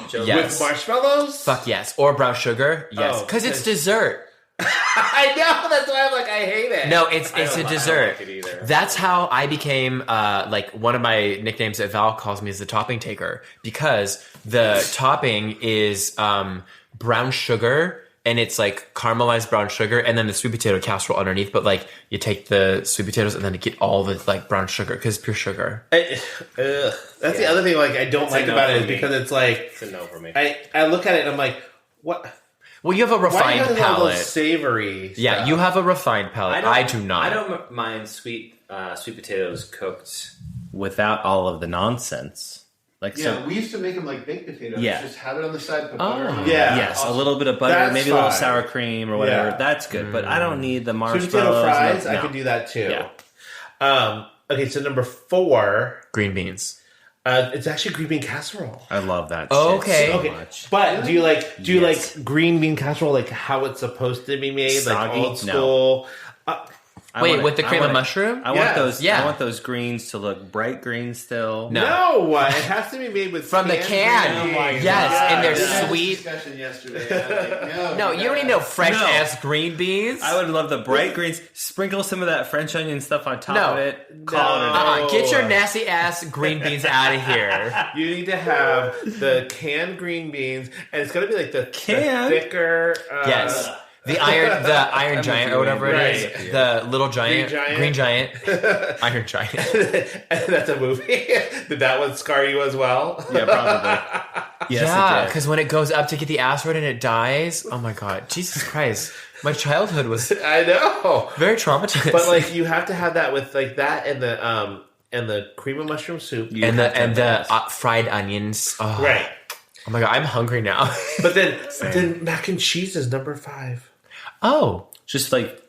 Joe, Yes. with marshmallows. Fuck yes. Or brown sugar. Yes. Oh, Because it's okay. dessert. I know. That's why I'm like I hate it. No, it's I a don't dessert. like it either. That's how I became like one of my nicknames that Val calls me is the topping taker, because the topping is brown sugar, and it's like caramelized brown sugar, and then the sweet potato casserole underneath. But like you take the sweet potatoes and then you get all the like brown sugar because it's pure sugar. That's the other thing. Like I don't It's like a no about it for is me. because it's like It's a no for me. I look at it and I'm like, what? Well, you have a Why do you refined have all those palate. savory? Yeah, stuff? you have a refined palate. I do not. I don't mind sweet potatoes cooked without all of the nonsense. Like Yeah, we used to make them like baked potatoes. Yeah. Just have it on the side, put butter on it. Yeah. yes, a little bit of butter, That's maybe a little fine. sour cream or whatever. Yeah. That's good, but I don't need the Sweet marshmallows. potato fries. No. I could do that too. Yeah. Okay, so number 4, Green beans. it's actually green bean casserole. I love that. Okay. shit so Okay, much. but do you Yes. like green bean casserole like how it's supposed to be made, like Soggy? old school? I Wait, with the cream of mushroom? I Yes. want those. Yeah. I want those greens to look bright green still. No. No, it has to be made with From the can. green Oh my beans. Yes, and they're We had this sweet. discussion yesterday. I'm like, No, you don't need no fresh No. ass green beans. I would love the bright greens. Sprinkle some of that French onion stuff on top No. of it. Call it a day. No. Get your nasty ass green beans out of here. You need to have the canned green beans, and it's going to be like the thicker. Yes. The Iron Giant or whatever it is. Right. The little giant. Green giant. Iron Giant. And that's a movie. Did that one scar you as well? Yeah, probably. Yes, Yeah, it did. because when it goes up to get the asteroid and it dies, oh my god, Jesus Christ. My childhood was I know. very traumatized. But like you have to have that with like that and the cream of mushroom soup. and the fried onions. Oh. Right. Oh my god, I'm hungry now. But then mac and cheese is number 5. Oh. Just like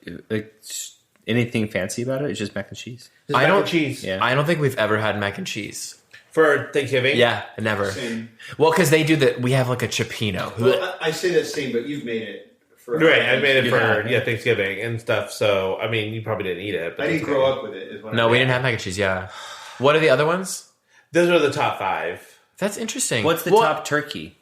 anything fancy about it. It's just mac and cheese. Just I mac don't- and cheese. Yeah. I don't think we've ever had mac and cheese. For Thanksgiving? Yeah, never. Same. Well, because they do we have like a cioppino. Well, I say that same, but you've made it for Right, I made it You for have. Thanksgiving and stuff. So I mean, you probably didn't eat it. But I didn't it's grow okay. up with it. Is what No, I we didn't have mac and cheese, yeah. What are the other ones? Those are the top 5. That's interesting. What's the Well, top turkey?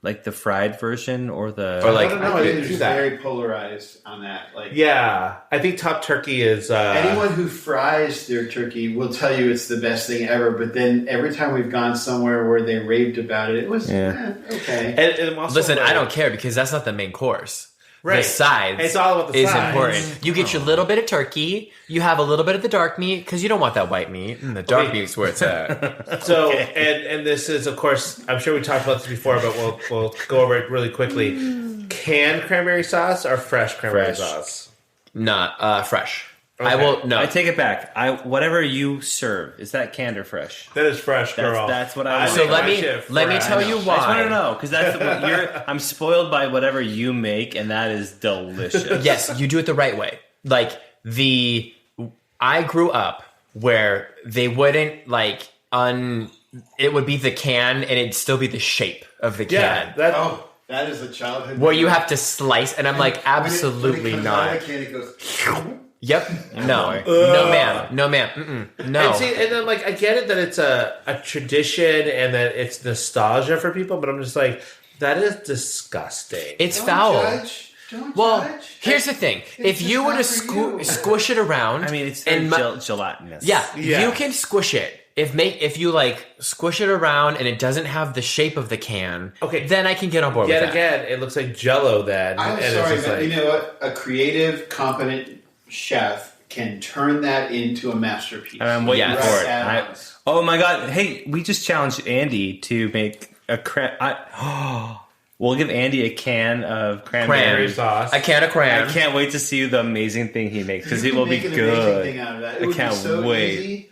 Like the fried version or the... Or like- I don't know. I I think didn't do it's that. very polarized on that. Like, Yeah, I think top turkey is anyone who fries their turkey will tell you it's the best thing ever. But then every time we've gone somewhere where they raved about it, it was okay. And also, Listen, like, I don't care because that's not the main course. Right. The sides It's all about the is sides. important. You get your little bit of turkey. You have a little bit of the dark meat because you don't want that white meat. And the dark Okay. meat's where it's at. So and this is of course I'm sure we talked about this before, but we'll go over it really quickly. Canned cranberry sauce or fresh cranberry Fresh. sauce? Not fresh. Okay. I will no. I take it back. Whatever you serve, is that canned or fresh? That is fresh, girl. That's what I want. So make let my me shit let me fresh. tell you I just want why. to know because that's what I'm spoiled by whatever you make, and that is delicious. Yes, you do it the right way. Like I grew up where they wouldn't like it would be the can and it'd still be the shape of the Yeah, can. That is a childhood. Where you have to slice, and I'm like, When absolutely it comes not. out of the can, it goes. Yep. No. No, ma'am. No, ma'am. Mm-mm. No. And see, and then like I get it that it's a tradition and that it's nostalgia for people, but I'm just like, that is disgusting. It's Don't foul. judge. Don't Well, judge. here's the thing. If just you were not to for you. squish it around, I mean, it's and gelatinous. yeah, Yeah. you can squish it. If you like squish it around and it doesn't have the shape of the can, Okay. then I can get on board Yet with that. again, it looks like Jello. Then I'm and sorry, it's just but like, you know what? A creative, competent chef can turn that into a masterpiece. And I'm waiting Yes. for it. Add-ons. Oh my god! Hey, we just challenged Andy to make a we'll give Andy a can of cranberry cranberry sauce. A can of cran. I can't wait to see the amazing thing he makes because You it can will be make an amazing good. thing out of that. It I would be can't so wait. easy.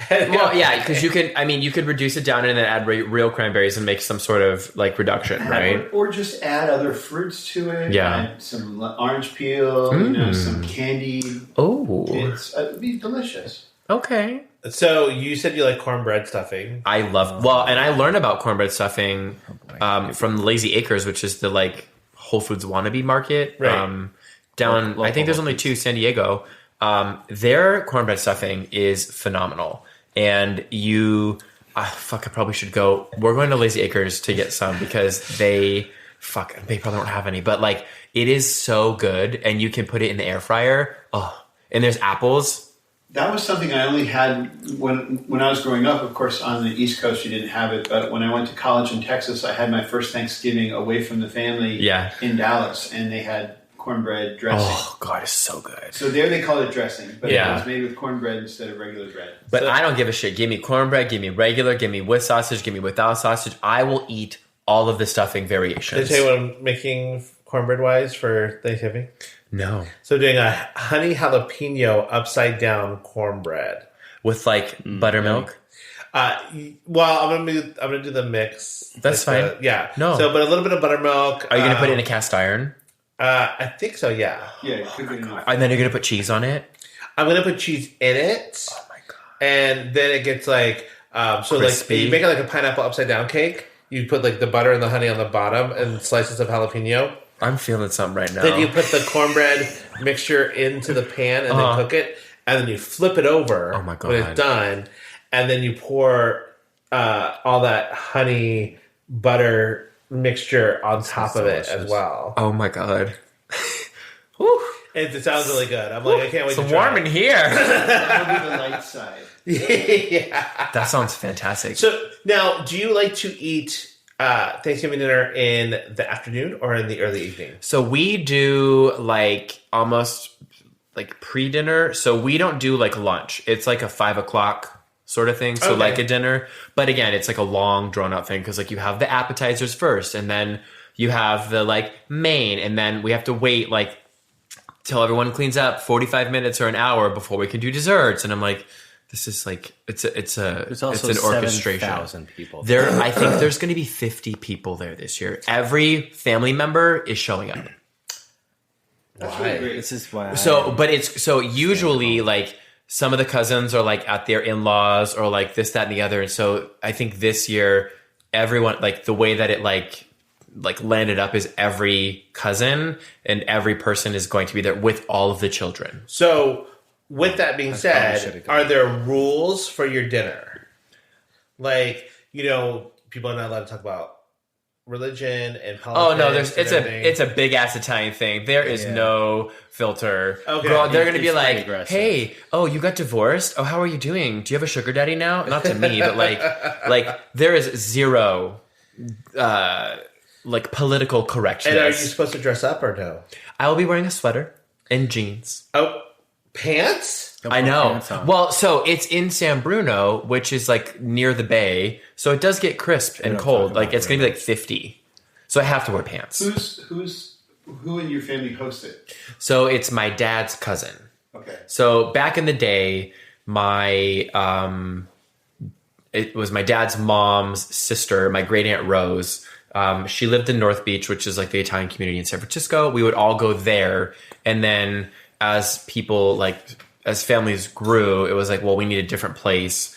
Well, yeah, because you could reduce it down and then add real cranberries and make some sort of like reduction, right? Or just add other fruits to it. Yeah. Add some orange peel, some candy. Oh, It'd be delicious. okay. So you said you like cornbread stuffing. I love and I learned about cornbread stuffing from Lazy Acres, which is the like Whole Foods wannabe market Right. down. Local I think there's Whole only two, San Diego. Their cornbread stuffing is phenomenal, and I probably should go. We're going to Lazy Acres to get some because they probably don't have any, but like it is so good, and you can put it in the air fryer. Oh, and there's apples. That was something I only had when I was growing up. Of course, on the East Coast, you didn't have it. But when I went to college in Texas, I had my first Thanksgiving away from the family in Dallas, and they had cornbread dressing. Oh God, it's so good. So there they call it dressing, but Yeah. it was made with cornbread instead of regular bread. But I don't give a shit. Give me cornbread, give me regular, give me with sausage, give me without sausage. I will eat all of the stuffing Did variations. I tell you what I'm making cornbread wise for Thanksgiving? No. So I'm doing a honey jalapeno upside down cornbread. With like buttermilk. Well, I'm gonna do the mix. That's Like fine. yeah. No. So, but a little bit of buttermilk. Are you going to put it in a cast iron? I think so. Yeah. Yeah, it could be enough. And then you're going to put cheese on it? I'm gonna put cheese in it. Oh my God. And then it gets like so Crispy. like you make it like a pineapple upside down cake. You put like the butter and the honey on the bottom and slices of jalapeno. I'm feeling something right now. Then you put the cornbread mixture into the pan and then cook it, and then you flip it over. Oh my God. When it's done, and then you pour all that honey butter mixture on top of it as well. Oh my God. Whew. It sounds really good. I'm like, I can't wait to It's try warm it. in here. That would be the light side. Yeah. That sounds fantastic. So now, do you like to eat Thanksgiving dinner in the afternoon or in the early evening? So we do like almost like pre-dinner. So we don't do like lunch. It's like a 5 o'clock sort of thing. So Okay. like a dinner. But again, it's like a long drawn out thing because like you have the appetizers first and then you have the like main and then we have to wait like till everyone cleans up 45 minutes or an hour before we can do desserts. And I'm like, this is like, it's also an orchestration. 7,000 people. I think there's going to be 50 people there this year. Every family member is showing up. That's really great. This is why. But it's so usually like some of the cousins are like at their in-laws or like this, that, and the other. And so I think this year, everyone like the way that it like landed up is every cousin and every person is going to be there with all of the children. So, with that being said, should've gone. are there rules for your dinner? Like, people are not allowed to talk about religion and politics. Oh no, it's a big ass Italian thing. There is no filter. Okay. Girl, they're gonna be It's pretty like, aggressive. "Hey, oh, you got divorced? Oh, how are you doing? Do you have a sugar daddy now?" Not to me, but like there is zero like political correctness. And are you supposed to dress up or no? I will be wearing a sweater and jeans. Oh, pants? I know. pants on. Well, so it's in San Bruno, which is like near the bay, so it does get crisp and don't cold. talk Like about it's gonna be like 50, so I have to wear pants. Who in your family hosts it? So it's my dad's cousin. Okay. So back in the day, it was my dad's mom's sister, my great aunt Rose. She lived in North Beach, which is like the Italian community in San Francisco. We would all go there, and then as families grew, it was like, well, we need a different place.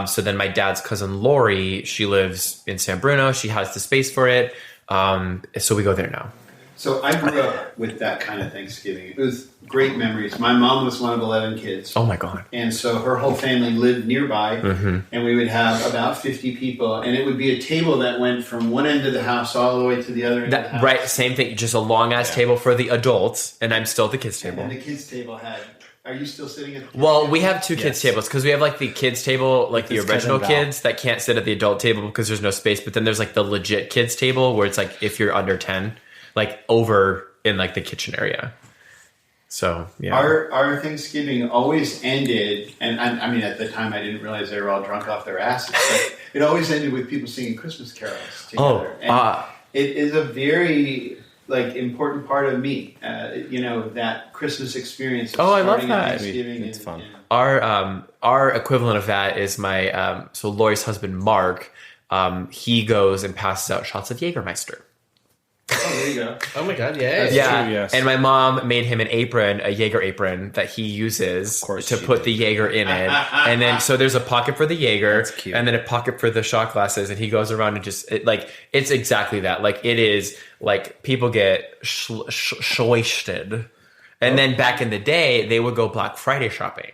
So then my dad's cousin Lori, she lives in San Bruno. She has the space for it. So we go there now. So I grew up with that kind of Thanksgiving. It was great memories. My mom was one of 11 kids. Oh my God. And so her whole family lived nearby, and we would have about 50 people, and it would be a table that went from one end of the house all the way to the other end of the house. Right, same thing, just a long ass table for the adults, and I'm still at the kids table. And the kids' table had... Are you still sitting at the kids' Well, table? we have two kids tables because we have like the kids table, like the this original cousin Val. kids that can't sit at the adult table because there's no space. But then there's like the legit kids table where it's like if you're under 10, like over in like the kitchen area. So yeah, Our Thanksgiving always ended, and I mean at the time I didn't realize they were all drunk off their asses, but it always ended with people singing Christmas carols together. It is a very important part of me, that Christmas experience. Of Oh, I love starting at that. Thanksgiving It's fun. our equivalent of that is my so Lori's husband Mark. He goes and passes out shots of Jägermeister. Oh, there you go. Oh my God, yeah. Yeah, true, yes. and my mom made him an apron, a Jaeger apron that he uses course to she put the Jaeger in it, and then so there's a pocket for the Jaeger, That's cute. and then a pocket for the shot glasses, and he goes around and just it's exactly that. Like it is like people get shwasted, and then back in the day they would go Black Friday shopping.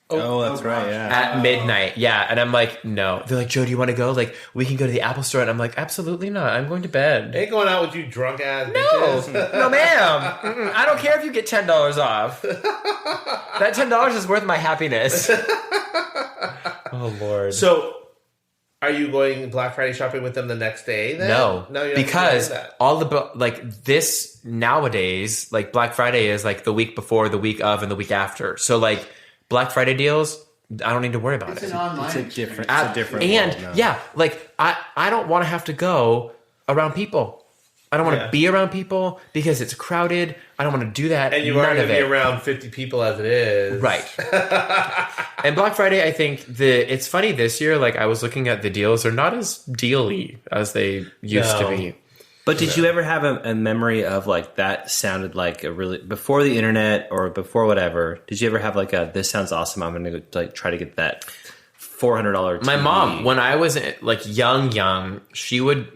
Oh, that's right. Yeah. At midnight, yeah. And I'm like, no. They're like, Joe, do you want to go? Like, we can go to the Apple Store. And I'm like, absolutely not. I'm going to bed. Ain't going out with you drunk ass No, bitches. no, ma'am. Mm-mm. I don't care if you get $10 off. That $10 is worth my happiness. Oh, Lord. So, are you going Black Friday shopping with them the next day then? No, you're not because doing that. all the this nowadays, like Black Friday is like the week before, the week of, and the week after. So like Black Friday deals, I don't need to worry about It's it. an online It's a experience. different. It's a different. And world now. yeah, like I don't want to have to go around people. I don't want to Yeah. be around people because it's crowded. I don't want to do that. And you None are going of to be it. around 50 people as it is. Right. And Black Friday, I think it's funny this year, like I was looking at the deals, they're not as deal-y as they used No. to be. But did you ever have a memory of like that sounded like a really before the internet or before whatever? Did you ever have like a this sounds awesome? I'm going to like try to get that $400 TV. My mom, when I was like young,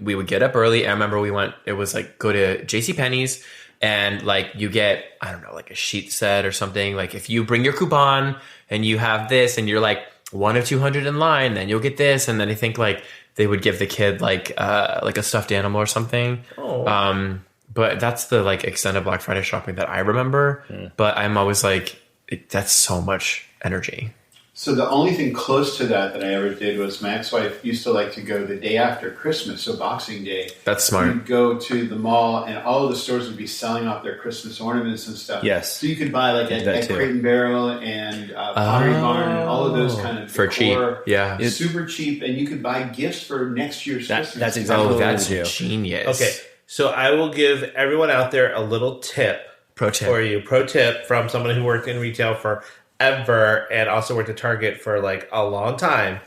we would get up early. I remember it was like go to JCPenney's and like you get, I don't know, like a sheet set or something. Like if you bring your coupon and you have this and you're like one of 200 in line, then you'll get this. And then I think like they would give the kid like a stuffed animal or something. Oh. But that's the like extent of Black Friday shopping that I remember. But I'm always like, that's so much energy. So the only thing close to that I ever did was my ex-wife used to like to go the day after Christmas, so Boxing Day. That's smart. You'd go to the mall and all of the stores would be selling off their Christmas ornaments and stuff. Yes. So you could buy like at Crate and Barrel and Pottery Barn and all of those kind of for cheap. Yeah. Super cheap, and you could buy gifts for next year's Christmas. That's exactly what that's we do. genius. Okay, so I will give everyone out there a little tip. Pro tip. For you. Pro tip from someone who worked in retail forever and also worked at Target for like a long time.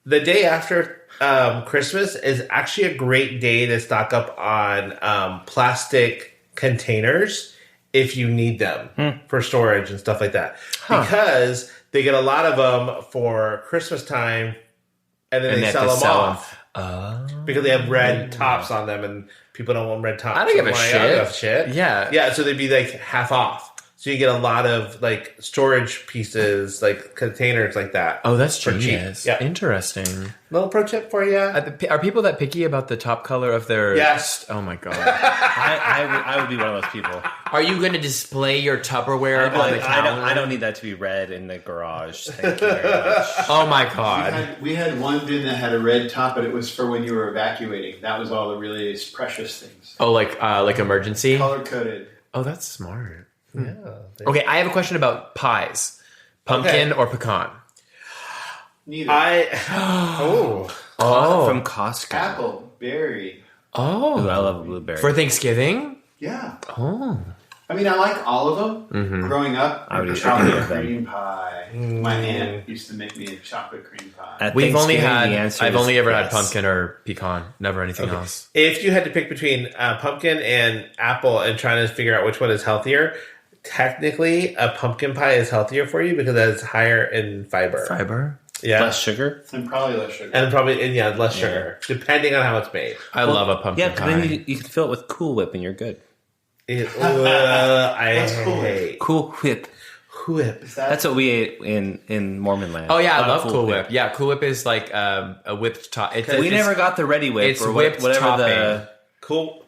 The day after Christmas is actually a great day to stock up on plastic containers if you need them for storage and stuff like that. Because they get a lot of them for Christmas time and then they sell them off. Because they have red tops on them and people don't want red tops. I don't give a I shit. don't give a shit. Yeah. Yeah, so they'd be like half off. So you get a lot of like storage pieces, like containers like that. Oh, that's for cheap. genius. Yeah. Interesting. Little pro tip for you. Are people that picky about the top color of their... Yes. Oh my God. I would be one of those people. Are you going to display your Tupperware on the counter? I don't need that to be red in the garage. Thank you very much. Oh my God. We had one bin that had a red top, but it was for when you were evacuating. That was all the really precious things. Oh, like emergency? Color coded. Oh, that's smart. Yeah. Okay, I have a question about pies. Pumpkin or pecan? Neither. Oh. From Costco. Apple, berry. Oh. Ooh, I love a blueberry. For Thanksgiving? Yeah. Oh. I mean, I like all of them. Growing up, I would eat chocolate any of them. cream pie. My aunt used to make me a chocolate cream pie. At I've only Thanksgiving, ever had yes. pumpkin or pecan, never anything else. If you had to pick between pumpkin and apple and trying to figure out which one is healthier, technically a pumpkin pie is healthier for you because it's higher in fiber. Fiber? Yeah. Less sugar. And probably less sugar. And probably less sugar, depending on how it's made. I love a pumpkin Yeah, pie. because then you can fill it with Cool Whip and you're good. I Cool hate Cool Whip. whip. That's what we ate in Mormon land. Oh yeah, I love Cool Whip. Yeah, Cool Whip is like a whipped top. We never got the Ready Whip. It's or whipped whatever topping. the Cool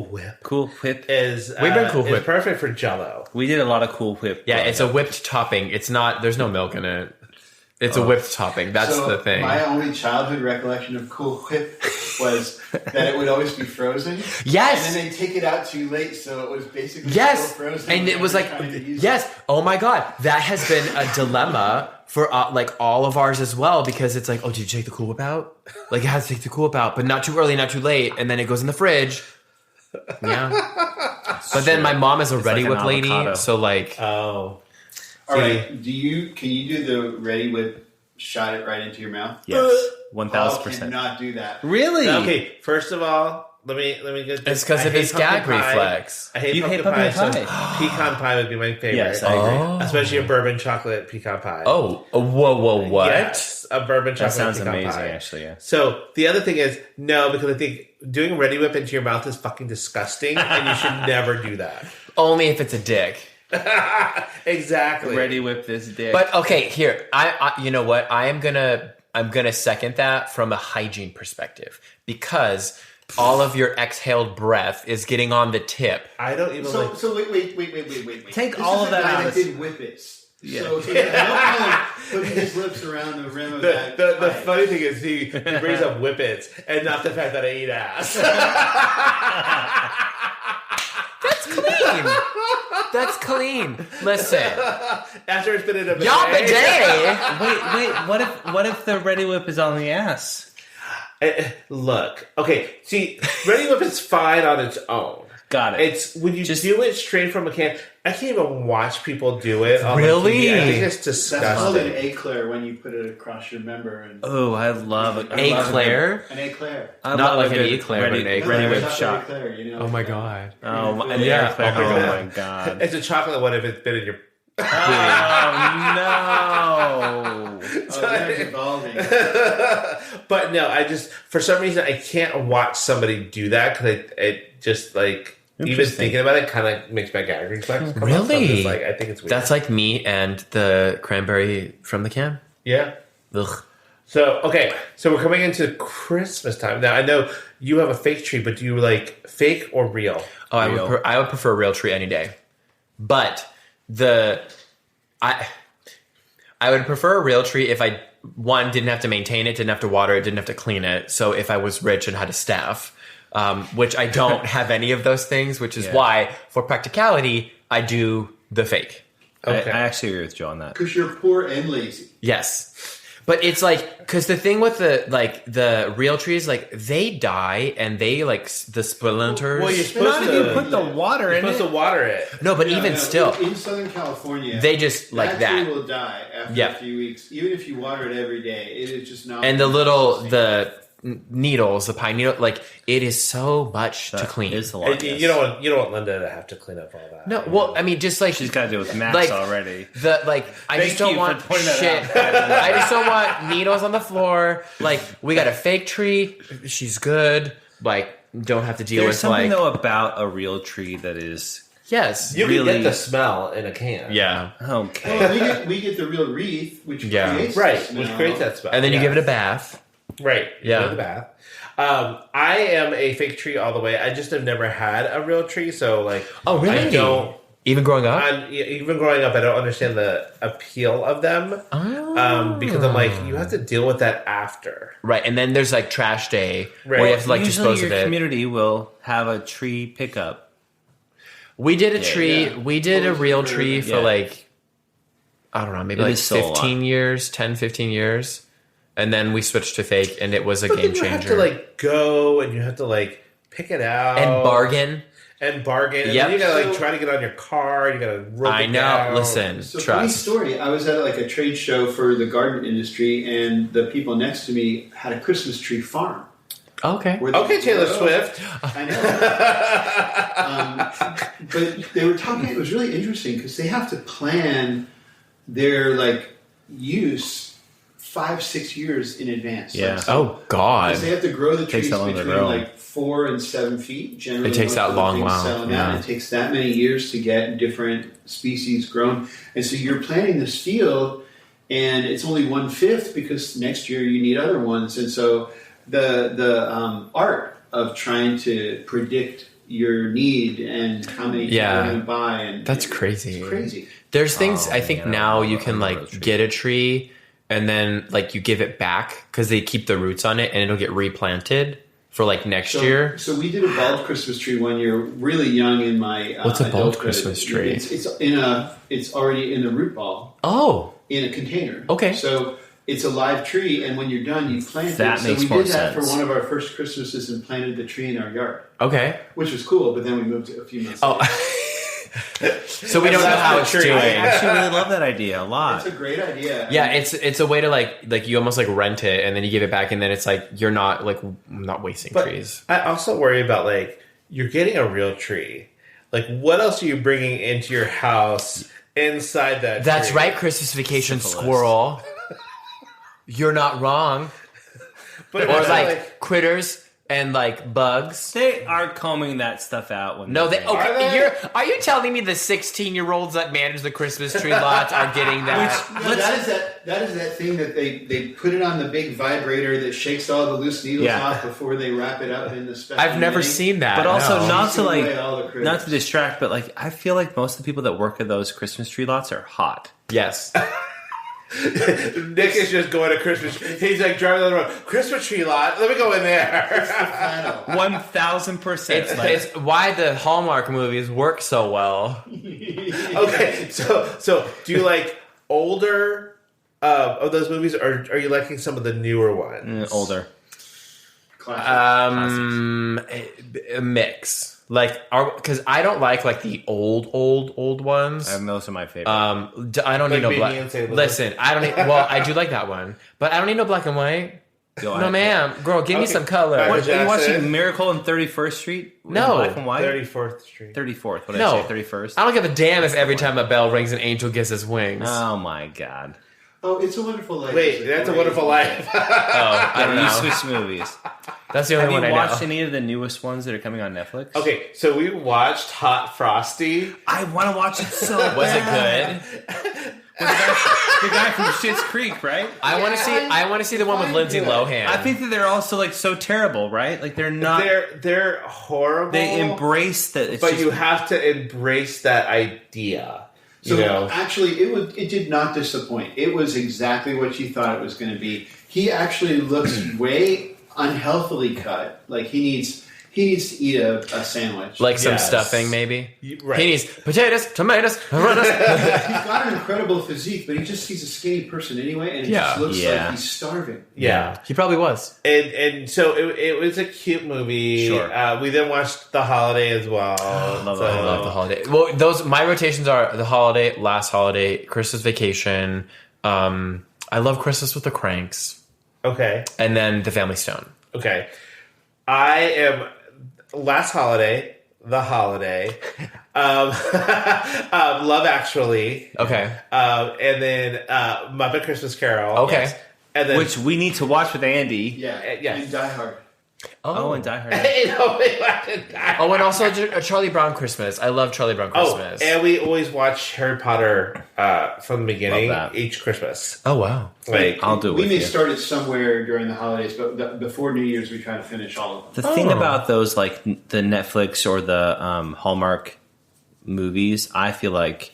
whip Cool Whip is We've been Cool is Whip. perfect for Jell-O. We did a lot of Cool Whip. Yeah, it's a whipped topping. It's not. There's no milk in it. It's a whipped topping. That's So the thing. My only childhood recollection of Cool Whip was that it would always be frozen. Yes. And then they take it out too late, so it was basically Yes, still frozen. and it was like, yes. Oh my God, that has been a dilemma for like all of ours as well, because it's like, oh, did you take the Cool Whip out? Like, it has to take the Cool Whip out, but not too early, not too late, and then it goes in the fridge. Yeah, but then my mom is a Ready like an Whip lady, avocado. so like, Oh, All right, can you do the Ready Whip, shot it right into your mouth? Yes, Paul 1000%. cannot do that. Really? okay. First of all, let me get. it's because I of hate his pumpkin gag pie. reflex. I hate You hate pumpkin pie, pumpkin so pecan pie would be my favorite. Yes, I agree. Oh. Especially a bourbon chocolate pecan pie. Oh, whoa, what? Yes, a bourbon chocolate That sounds pecan amazing, pie. actually. Yeah. So the other thing is no, because I think doing Ready Whip into your mouth is fucking disgusting, and you should never do that. Only if it's a dick. Exactly. Ready Whip this dick. But okay, here, I you know what? I'm gonna second that from a hygiene perspective, because all of your exhaled breath is getting on the tip. I don't even like. So wait. Take This all is of the that guy out that of did whippets. Yeah. So he had no problem putting his lips around the rim of that. The pie. funny thing is he brings up whippets and not the fact that I eat ass. That's clean. That's clean. Listen, After it's been in a y'all bidet. wait. What if the Ready Whip is on the ass? Look, okay. See, Ready Whip is fine on its own. Got it. It's when you do it straight from a can. I can't even watch people do it. On Really? TV. I think it's That's called an disgusting. eclair when you put it across your member. And Oh, I love it. Eclair? an eclair. Not like an eclair, but an eclair. Ready It's Whip not an shot. eclair, you know? Oh my God. Oh, an Yeah. eclair. Oh my Oh God. my God. It's a chocolate one if it's been in your. Oh no! they're evolving. But no, I just for some reason I can't watch somebody do that because it just like even thinking about it kind of makes my gag reflex come up. So I'm just like, I think it's weird. That's like me and the cranberry from the can. Yeah. Ugh. So so we're coming into Christmas time now. I know you have a fake tree, but do you like fake or real? Oh, I would prefer a real tree any day, but I would prefer a real tree if I didn't have to maintain it, didn't have to water it, didn't have to clean it. So if I was rich and had a staff, which I don't have any of those things, which is why for practicality I do the fake. Okay. I actually agree with Joe on that. Because you're poor and lazy. Yes. But it's like, because the thing with the real trees, like they die and they like the splinters. Well, you're supposed to put the water in it. You're supposed to water it. No, but even still, in Southern California, they just like that. Tree will die after a few weeks, even if you water it every day. It is just not. And the needles, the pine needle, like it is so much to clean. It's a lot. You don't want Linda to have to clean up all that. No, well, I mean, just like she's got to deal with Max like, already. I just don't want shit. I just don't want needles on the floor. Like we got a fake tree. She's good. Like don't have to deal There's with something like though about a real tree that is yes. You really can get the smell in a can. Yeah. Okay. Well, we get the real wreath, which creates which creates that smell, and then you give it a bath. Right. Yeah. Go to the bath. I am a fake tree all the way. I just have never had a real tree, so like. Oh really? I don't. Even growing up. Even growing up, I don't understand the appeal of them. Because I'm like, you have to deal with that after. Right, and then there's like trash day right. where you have to like Usually dispose of it. Your community will have a tree pickup. We did a tree. Yeah. We did a real tree for like I don't know, maybe like 15 years, 10, 15 years. And then we switched to fake, and it was a game changer. You have to like go, and you have to like pick it out and bargain. And then you gotta like try to get on your car. You gotta rope it down. Listen, so trust. Funny story. I was at like a trade show for the garden industry, and the people next to me had a Christmas tree farm. Okay. Okay, Taylor Swift. I know. But they were talking. It was really interesting because they have to plan their like use 5-6 years in advance. Yeah. Like, so, oh God. Because they have to grow the trees between grow. like 4 and 7 feet. Generally, it takes that long. Wow. Yeah. It takes that many years to get different species grown, and so you're planting this field, and it's only 1/5 because next year you need other ones, and so the art of trying to predict your need and how many people are going to buy, and that's crazy. It's crazy. There's things I think now you can like get a tree. And then, like, you give it back because they keep the roots on it, and it'll get replanted for like next year. So we did a bulb Christmas tree one year, really young in my. What's a bulb Christmas tree? It's already in the root ball. Oh, in a container. Okay. So it's a live tree, and when you're done, you plant it. That makes more sense. So we did that for one of our first Christmases and planted the tree in our yard. Okay. Which was cool, but then we moved it a few months later. So we don't know how it's doing. I actually really love that idea a lot. It's a great idea. Yeah, it's a way to like you almost like rent it and then you give it back and then it's like you're not wasting trees. I also worry about like you're getting a real tree. Like what else are you bringing into your house inside that? That's tree? right, Christmas vacation squirrel. You're not wrong. But or like critters. And like bugs, they are combing that stuff out. When no, are you telling me the 16-year-olds that manage the Christmas tree lots are getting that? That is that thing that they put it on the big vibrator that shakes all the loose needles off before they wrap it up in the special. I've never seen that, but also not to distract, but like I feel like most of the people that work at those Christmas tree lots are hot. Yes. Nick is just going to Christmas. He's like driving down the road. Christmas tree lot. Let me go in there. 1000%. It's why the Hallmark movies work so well. Okay, so do you like older of those movies, or are you liking some of the newer ones? Older. A mix. Like, because I don't like the old ones. Those are my favorite. I don't need no black. Listen, I don't need. Well, I do like that one, but I don't need no black and white. No, ma'am, girl, give me some color. Are you watching Miracle on 31st Street? No, black and white. 34th Street. 34th. What did I say? 31st. I don't give a damn if every time a bell rings, an angel gets his wings. Oh my God. Oh, It's a Wonderful Life. Wait, That's a Wonderful Life. I don't know. You know. switch movies. That's the only Have one you I watched know. any of the newest ones that are coming on Netflix? Okay, so we watched Hot Frosty. I want to watch it so Was it bad. good? The guy from Schitt's Creek, right? I want to see the one with Lindsay Lohan. I think that they're also like so terrible, right? Like they're not. They're horrible. They embrace that. It's but just, you have to embrace that idea. So You know? actually, it did not disappoint. It was exactly what you thought it was going to be. He actually looks way unhealthily cut. Like he needs to eat a sandwich. like some Yes. stuffing, maybe. Right. He needs potatoes, tomatoes, tomatoes. He's got an incredible physique, but he's a skinny person anyway, and it just looks like he's starving. Yeah. He probably was. And so it was a cute movie. Sure. We then watched The Holiday as well. I love I love the holiday. Well, my rotations are the holiday, last holiday, Christmas Vacation. I love Christmas with the Cranks, Okay. and then The Family Stone. Okay. I am Last Holiday, The Holiday, Love Actually, Okay. and then Muppet Christmas Carol. Okay. Yes. And then which we need to watch with Andy. Yeah, yes. and Die Hard. Oh, and Die Hard. Oh, and also a Charlie Brown Christmas. I love Charlie Brown Christmas. and we always watch Harry Potter from the beginning Love that. each Christmas. Oh, wow. Like I'll do it We with may you. start it somewhere during the holidays, but before New Year's, we try to finish all of them. The thing about those, like the Netflix or the Hallmark movies, I feel like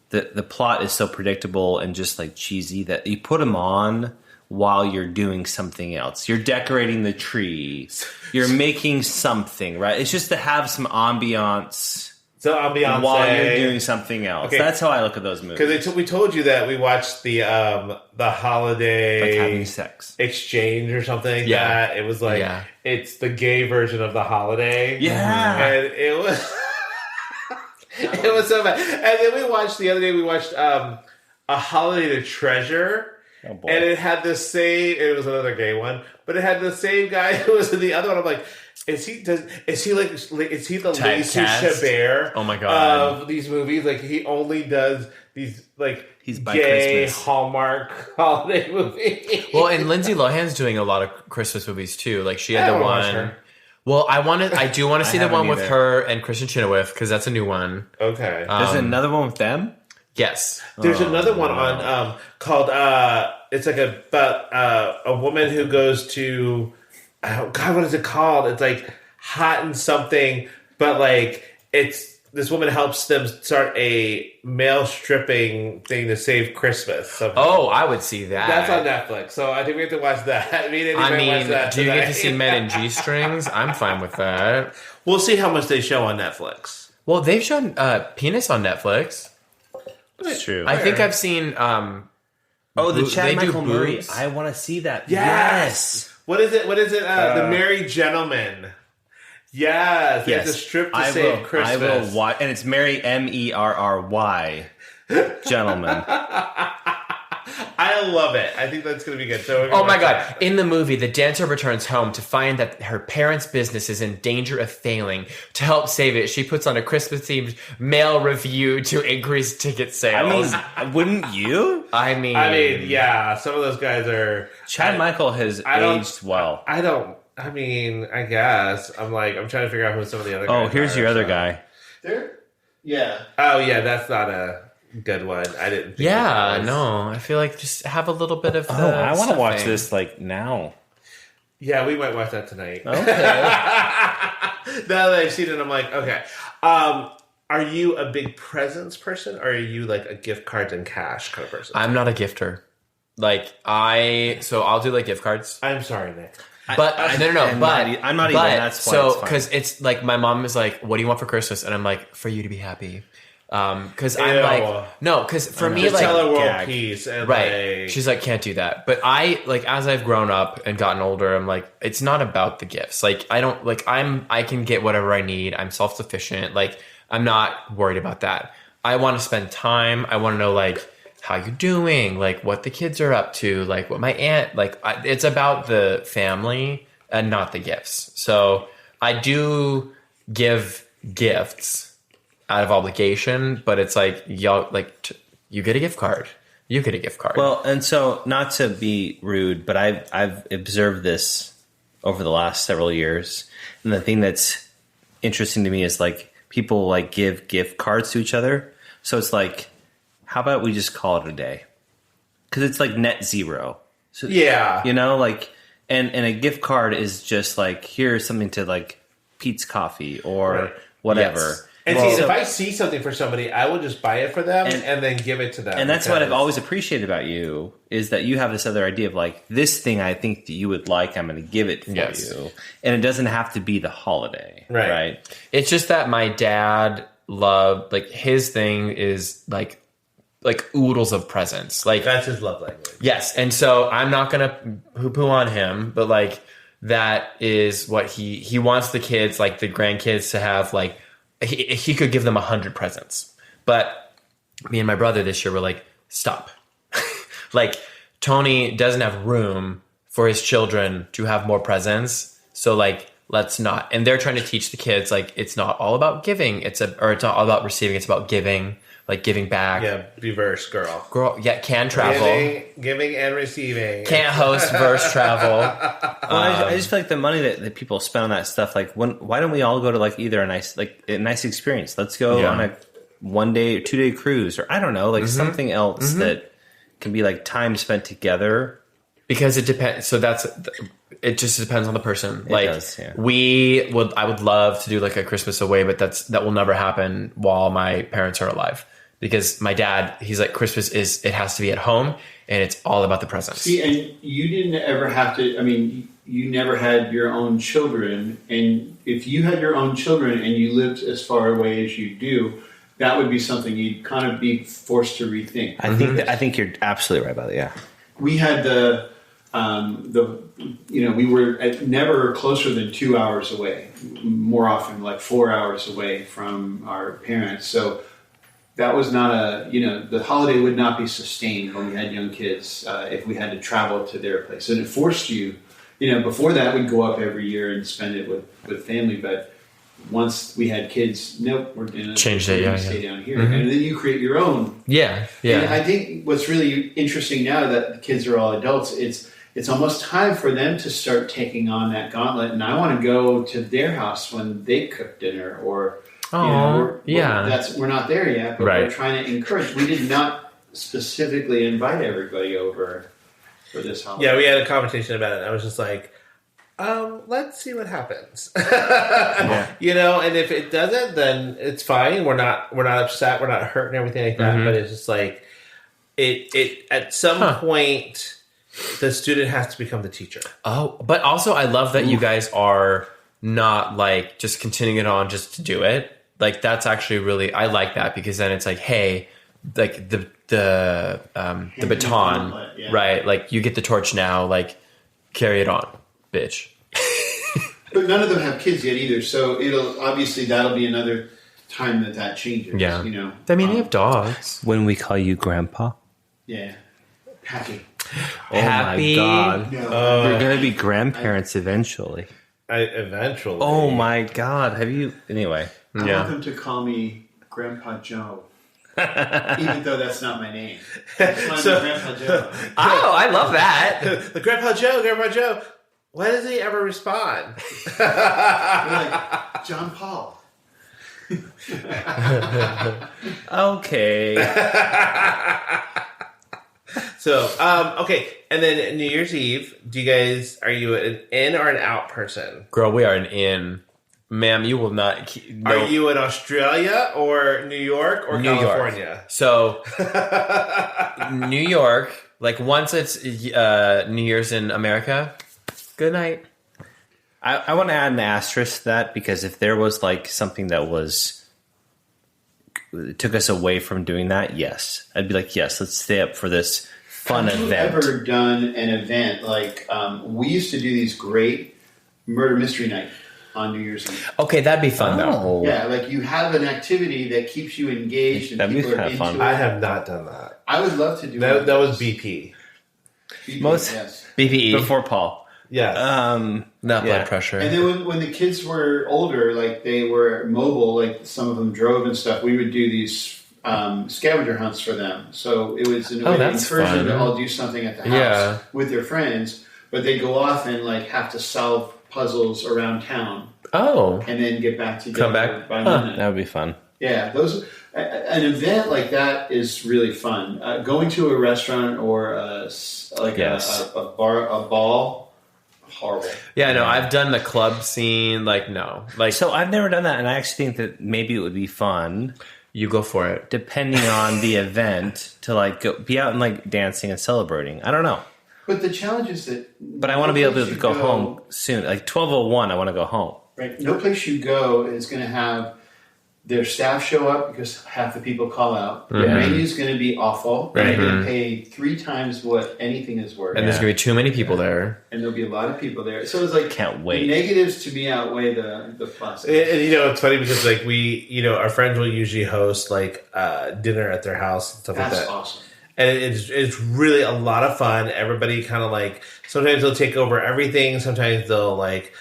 the plot is so predictable and just like cheesy that you put them on while you're doing something else. You're decorating the tree. You're making something, right? It's just to have some ambiance so ambiance while you're doing something else. Okay. That's how I look at those movies. because we told you that we watched the holiday Like having sex. exchange or something. Like Yeah. that. It was like Yeah. it's the gay version of the holiday. Yeah. and it was it was so bad. And then we watched the other day. We watched A Holiday to Treasure. Oh, boy. And it had the same. It was another gay one, but it had the same guy who was in the other one. I'm like, is he the Lacey Typecast? Chabert? Oh my God. Of these movies, like he only does these like He's by gay Christmas. Hallmark holiday movies. Well, and Lindsay Lohan's doing a lot of Christmas movies too. Like she had I the haven't watched one. her. Well, I do want to see the haven't one with either. her and Kristen Chenoweth because that's a new one. Okay. There's another one with them? Yes. There's another one on called it's like about a woman who goes to God, what is it called? It's like Hot and something, but like it's this woman helps them start a male stripping thing to save Christmas. Something. Oh, I would see that. That's on Netflix, so I think we have to watch that. I mean, watch that do you get to tonight. see men in G-strings? I'm fine with that. We'll see how much they show on Netflix. Well, they've shown penis on Netflix. It's true. I think I've seen. the they Chad do Michael Murray. boobs. I want to see that. Yes. What is it? The Merry Gentleman. Yes. They have to strip to save Christmas. I will watch, and it's Merry Merry Gentleman. I love it. I think that's going to be good. So Oh my God. In the movie, the dancer returns home to find that her parents' business is in danger of failing. To help save it, she puts on a Christmas-themed mail review to increase ticket sales. I mean, wouldn't you? I mean, yeah. Some of those guys are. Chad Michael has aged well. I guess. I'm trying to figure out who some of the other guys Oh, here's are, your other so. guy. There? Yeah. Oh, yeah. That's not a good one. I didn't think Yeah, that was. no. I feel like just have a little bit of the I want to watch stuffing. this like now. Yeah, we might watch that tonight. Okay. Now that I've seen it, I'm like, okay. Are you a big presents person, or are you like a gift cards and cash kind of person? I'm not a gifter. So I'll do like gift cards. I'm sorry, Nick. But no. I'm But not I'm not even. That's why so it's fine. because it's like my mom is like, "What do you want for Christmas?" And I'm like, "For you to be happy." Because I'm Ew. like, no, because for me, Just like, tell her world gag. peace. And right? She's like, can't do that. But I like as I've grown up and gotten older, I'm like, it's not about the gifts. Like I don't like I can get whatever I need. I'm self sufficient. Like I'm not worried about that. I want to spend time. I want to know like how you're doing, like what the kids are up to, like what my aunt like. It's about the family and not the gifts. So I do give gifts out of obligation, but it's like y'all like you get a gift card. You get a gift card. Well, and so not to be rude, but I've observed this over the last several years, and the thing that's interesting to me is like people like give gift cards to each other. So it's like, how about we just call it a day? Because it's like net zero. So, Yeah. you know, like, and a gift card is just like, here's something to like Pete's Coffee or Right. whatever. Yes. And Well, see, if I see something for somebody, I will just buy it for them and then give it to them. And that's what I've because- always appreciated about you is that you have this other idea of like, this thing I think that you would like, I'm going to give it for Yes. you. And it doesn't have to be the holiday. Right. It's just that my dad loved, like, his thing is like oodles of presents. Like, That's his love language. yes. And so I'm not going to poo-poo on him, but like, that is what he wants the kids, like the grandkids, to have. Like, he could give them 100 presents. But me and my brother this year were like, stop. Like, Tony doesn't have room for his children to have more presents. So like, let's not. And they're trying to teach the kids, like, it's not all about giving. It's not all about receiving. It's about giving, like giving back. Yeah, be verse, girl. Girl, yeah, can travel. Giving and receiving. Can't host verse travel. Well, I just feel like the money that people spend on that stuff, like why don't we all go to like either a nice experience? Let's go on a 1 day or 2 day cruise, or I don't know, like something else that can be like time spent together. Because it depends. So it just depends on the person. Like, does, yeah. I would love to do like a Christmas away, but that will never happen while my parents are alive. Because my dad, he's like, Christmas it has to be at home, and it's all about the presents. See, and you didn't ever have to, I mean, you never had your own children, and if you had your own children and you lived as far away as you do, that would be something you'd kind of be forced to rethink. I think you're absolutely right about it. Yeah. We had we were never closer than 2 hours away, more often like 4 hours away from our parents. So that was not the holiday would not be sustained when we had young kids if we had to travel to their place. And it forced you, before that we'd go up every year and spend it with family. But once we had kids, nope, we're going to stay down here. And then you create your own. Yeah. And I think what's really interesting now that the kids are all adults, it's almost time for them to start taking on that gauntlet. And I want to go to their house when they cook dinner, or we're not there yet, but we're trying to encourage. We did not specifically invite everybody over for this holiday. Yeah, we had a conversation about it. I was just like, let's see what happens. And if it doesn't, then it's fine. We're not upset. We're not hurt and everything like that. But it's just like it at some point, the student has to become the teacher. Oh, but also I love that you guys are not like just continuing it on just to do it. Like, that's actually really, I like that, because then it's like, hey, like the baton, right? Like, you get the torch now, like, carry it on, bitch. But none of them have kids yet either, so that'll be another time that changes. Yeah. I mean, they have dogs. When we call you grandpa. Yeah. Happy. Oh Happy. my God. No. We're going to be grandparents eventually. Eventually. Oh my God. Have you? Anyway. I want them to call me Grandpa Joe. Even though that's not my name. I just want to be Grandpa Joe. Oh, I love that. The Grandpa Joe. Why does he ever respond? They're like, John Paul. Okay. So, okay. And then New Year's Eve, are you an in or an out person? Girl, we are an in. Ma'am, you will not. No. Are you in Australia or New York or New California? York. So, New York, like, once it's New Year's in America, good night. I want to add an asterisk to that, because if there was like something that took us away from doing that, yes. I'd be like, yes, let's stay up for this fun event. Have you ever done an event like, we used to do these great murder mystery night on New Year's Eve. Okay, that'd be fun though. Yeah, like you have an activity that keeps you engaged and That'd be people are kinda into fun. it. I have not done that. I would love to do That was BP. BP. Yes. BPE. Before Paul. Yes. Not blood pressure. And then when the kids were older, like they were mobile, like some of them drove and stuff, we would do these scavenger hunts for them. So it was in a way to that's encourage them fun. to all do something at the house Yeah. with their friends, but they go off and like have to solve puzzles around town Oh. and then get back together Come back? by Huh. midnight. That would be fun. Yeah, an event like that is really fun. Going to a restaurant or a ball, horrible. Yeah, no, I've done the club scene. Like, no. Like, So I've never done that, and I actually think that maybe it would be fun, you go for it. depending on the event, to like be out and like dancing and celebrating. I don't know, But the challenge is that. but I want to be able to go home soon. Like 12:01, I want to go home. Right, no place you go is going to have their staff show up because half the people call out. The menu's going to be awful. Right. They're going to pay 3 times what anything is worth. And there's going to be too many people there. And there'll be a lot of people there. So it's like Can't wait. the negatives to me outweigh the pluses. And you know, it's funny because like our friends will usually host like dinner at their house and stuff That's like that. awesome. And it's really a lot of fun. Everybody kind of like, sometimes they'll take over everything. Sometimes they'll like,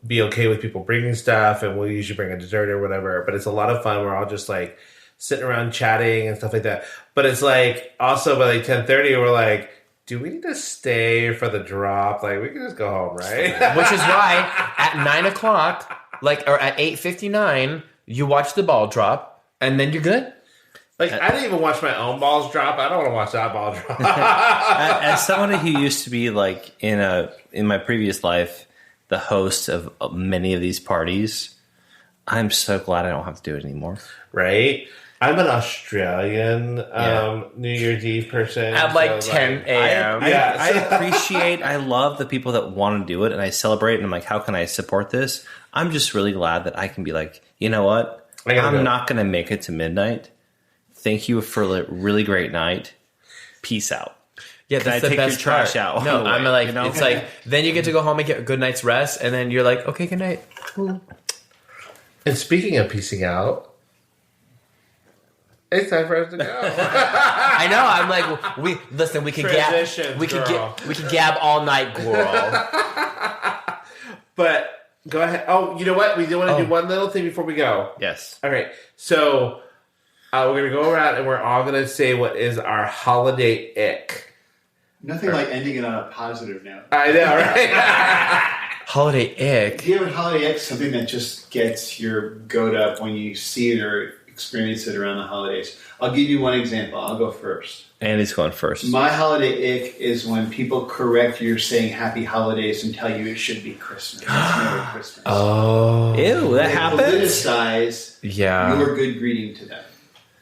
be okay with people bringing stuff, and we'll usually bring a dessert or whatever. But it's a lot of fun. We're all just like sitting around chatting and stuff like that. But it's like also by like 10:30, we're like, do we need to stay for the drop? Like, we can just go home, right? Which is why at 9 o'clock, or at 8:59, you watch the ball drop, and then you're good. Like, I didn't even watch my own balls drop. I don't want to watch that ball drop. As somebody who used to be like in my previous life, the host of many of these parties, I'm so glad I don't have to do it anymore. Right? I'm an Australian New Year's Eve person. At like 10 a.m. I love the people that want to do it, and I celebrate, and I'm like, how can I support this? I'm just really glad that I can be like, you know what? I'm not going to make it to midnight. Thank you for a really great night. Peace out. Yeah, Can I that's the take best your trash part. out? No, I'm like, You know? it's like, then you get to go home and get a good night's rest, and then you're like, okay, good night. Cool. And speaking of piecing out, it's time for us to go. I know. I'm like, we could gab, Transitions, we could girl. we could gab all night, girl. But go ahead. Oh, you know what? We do want to do one little thing before we go. Yes. All right. So we're going to go around and we're all going to say what is our holiday ick. Nothing like ending it on a positive note. I know, right? Holiday ick. Do you have a holiday ick, something that just gets your goat up when you see it or experience it around the holidays? I'll give you one example. I'll go first. Andy's going first. My holiday ick is when people correct you saying happy holidays and tell you it should be Christmas. It's never Christmas. Oh. Ew, that They happens? politicize Yeah. your good greeting to them.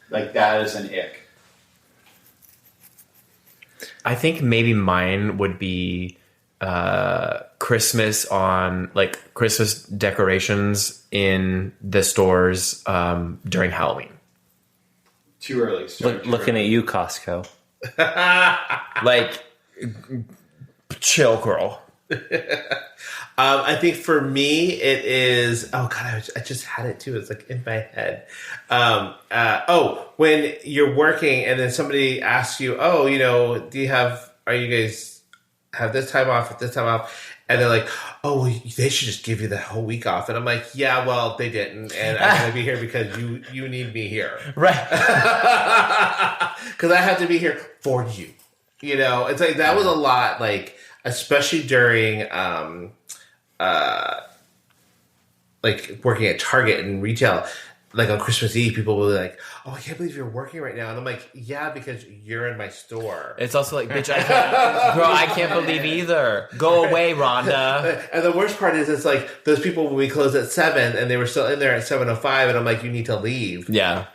Like, that is an ick. I think maybe mine would be Christmas Christmas decorations in the stores during Halloween. Too early. Looking at you, Costco. Like, chill, girl. I think for me, it is. Oh God, I just had it too. It's like in my head. When you're working and then somebody asks you, "Oh, are you guys have this time off at this time off?" And they're like, "Oh, they should just give you the whole week off." And I'm like, "Yeah, well, they didn't, and I'm gonna be here because you need me here, Right. because I have to be here for you." It's like that was a lot, like especially during like working at Target and retail. Like on Christmas Eve, people will be like, "Oh, I can't believe you're working right now," and I'm like, "Yeah, because you're in my store." It's also like, bitch, I can't believe either. Go away, Rhonda. And the worst part is, it's like those people when we closed at 7 and they were still in there at 7:05, and I'm like, "You need to leave." Yeah.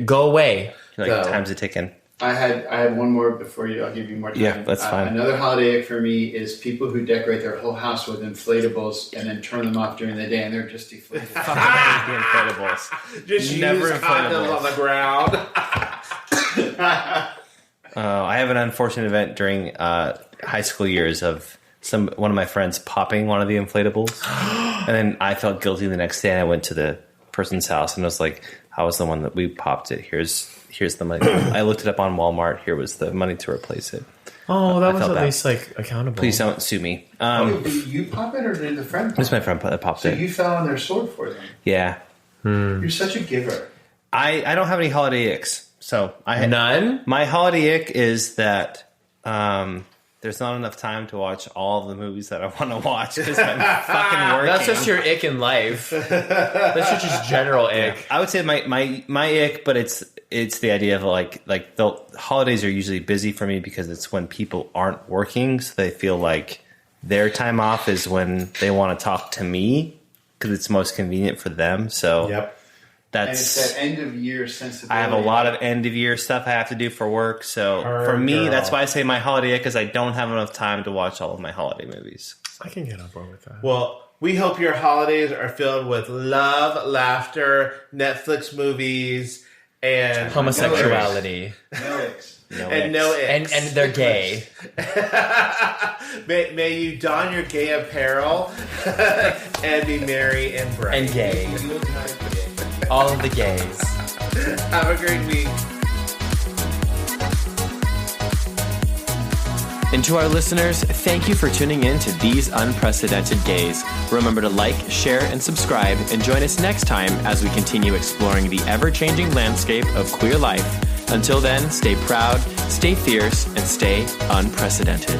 Go away. Time's a ticking. I had one more before you. I'll give you more time. Yeah, that's fine. Another holiday ick for me is people who decorate their whole house with inflatables and then turn them off during the day and they're just deflated. The inflatables. Just Never use condoms on the ground. I have an unfortunate event during high school years of one of my friends popping one of the inflatables, and then I felt guilty the next day. And I went to the person's house and I was like, "I was the one that we popped it. Here's the money." I looked it up on Walmart. Here was the money to replace it. Oh, that was felt at bad. least like accountable. Please don't sue me. Did you pop it or did the friend pop It's my it? friend that popped So it. you fell on their sword for them. Yeah. You're such a giver. I don't have any holiday icks. So None? My holiday ick is that there's not enough time to watch all of the movies that I want to watch because I'm fucking working. That's just your ick in life. That's your just general ick. I would say my ick, but it's the idea of like the holidays are usually busy for me because it's when people aren't working, so they feel like their time off is when they want to talk to me because it's most convenient for them. So Yep. And it's that end of year sensibility. I have a lot of end of year stuff I have to do for work. So for me, girl. that's why I say my holiday ick, because I don't have enough time to watch all of my holiday movies. I can get on board with that. Well, we hope your holidays are filled with love, laughter, Netflix movies, and Homosexuality. No icks. and no icks. And they're gay. May you don your gay apparel and be merry and bright. And gay. All of the gays. Have a great week. And to our listeners, thank you for tuning in to These Unprecedented Gays. Remember to like, share, and subscribe, and join us next time as we continue exploring the ever-changing landscape of queer life. Until then, stay proud, stay fierce, and stay unprecedented.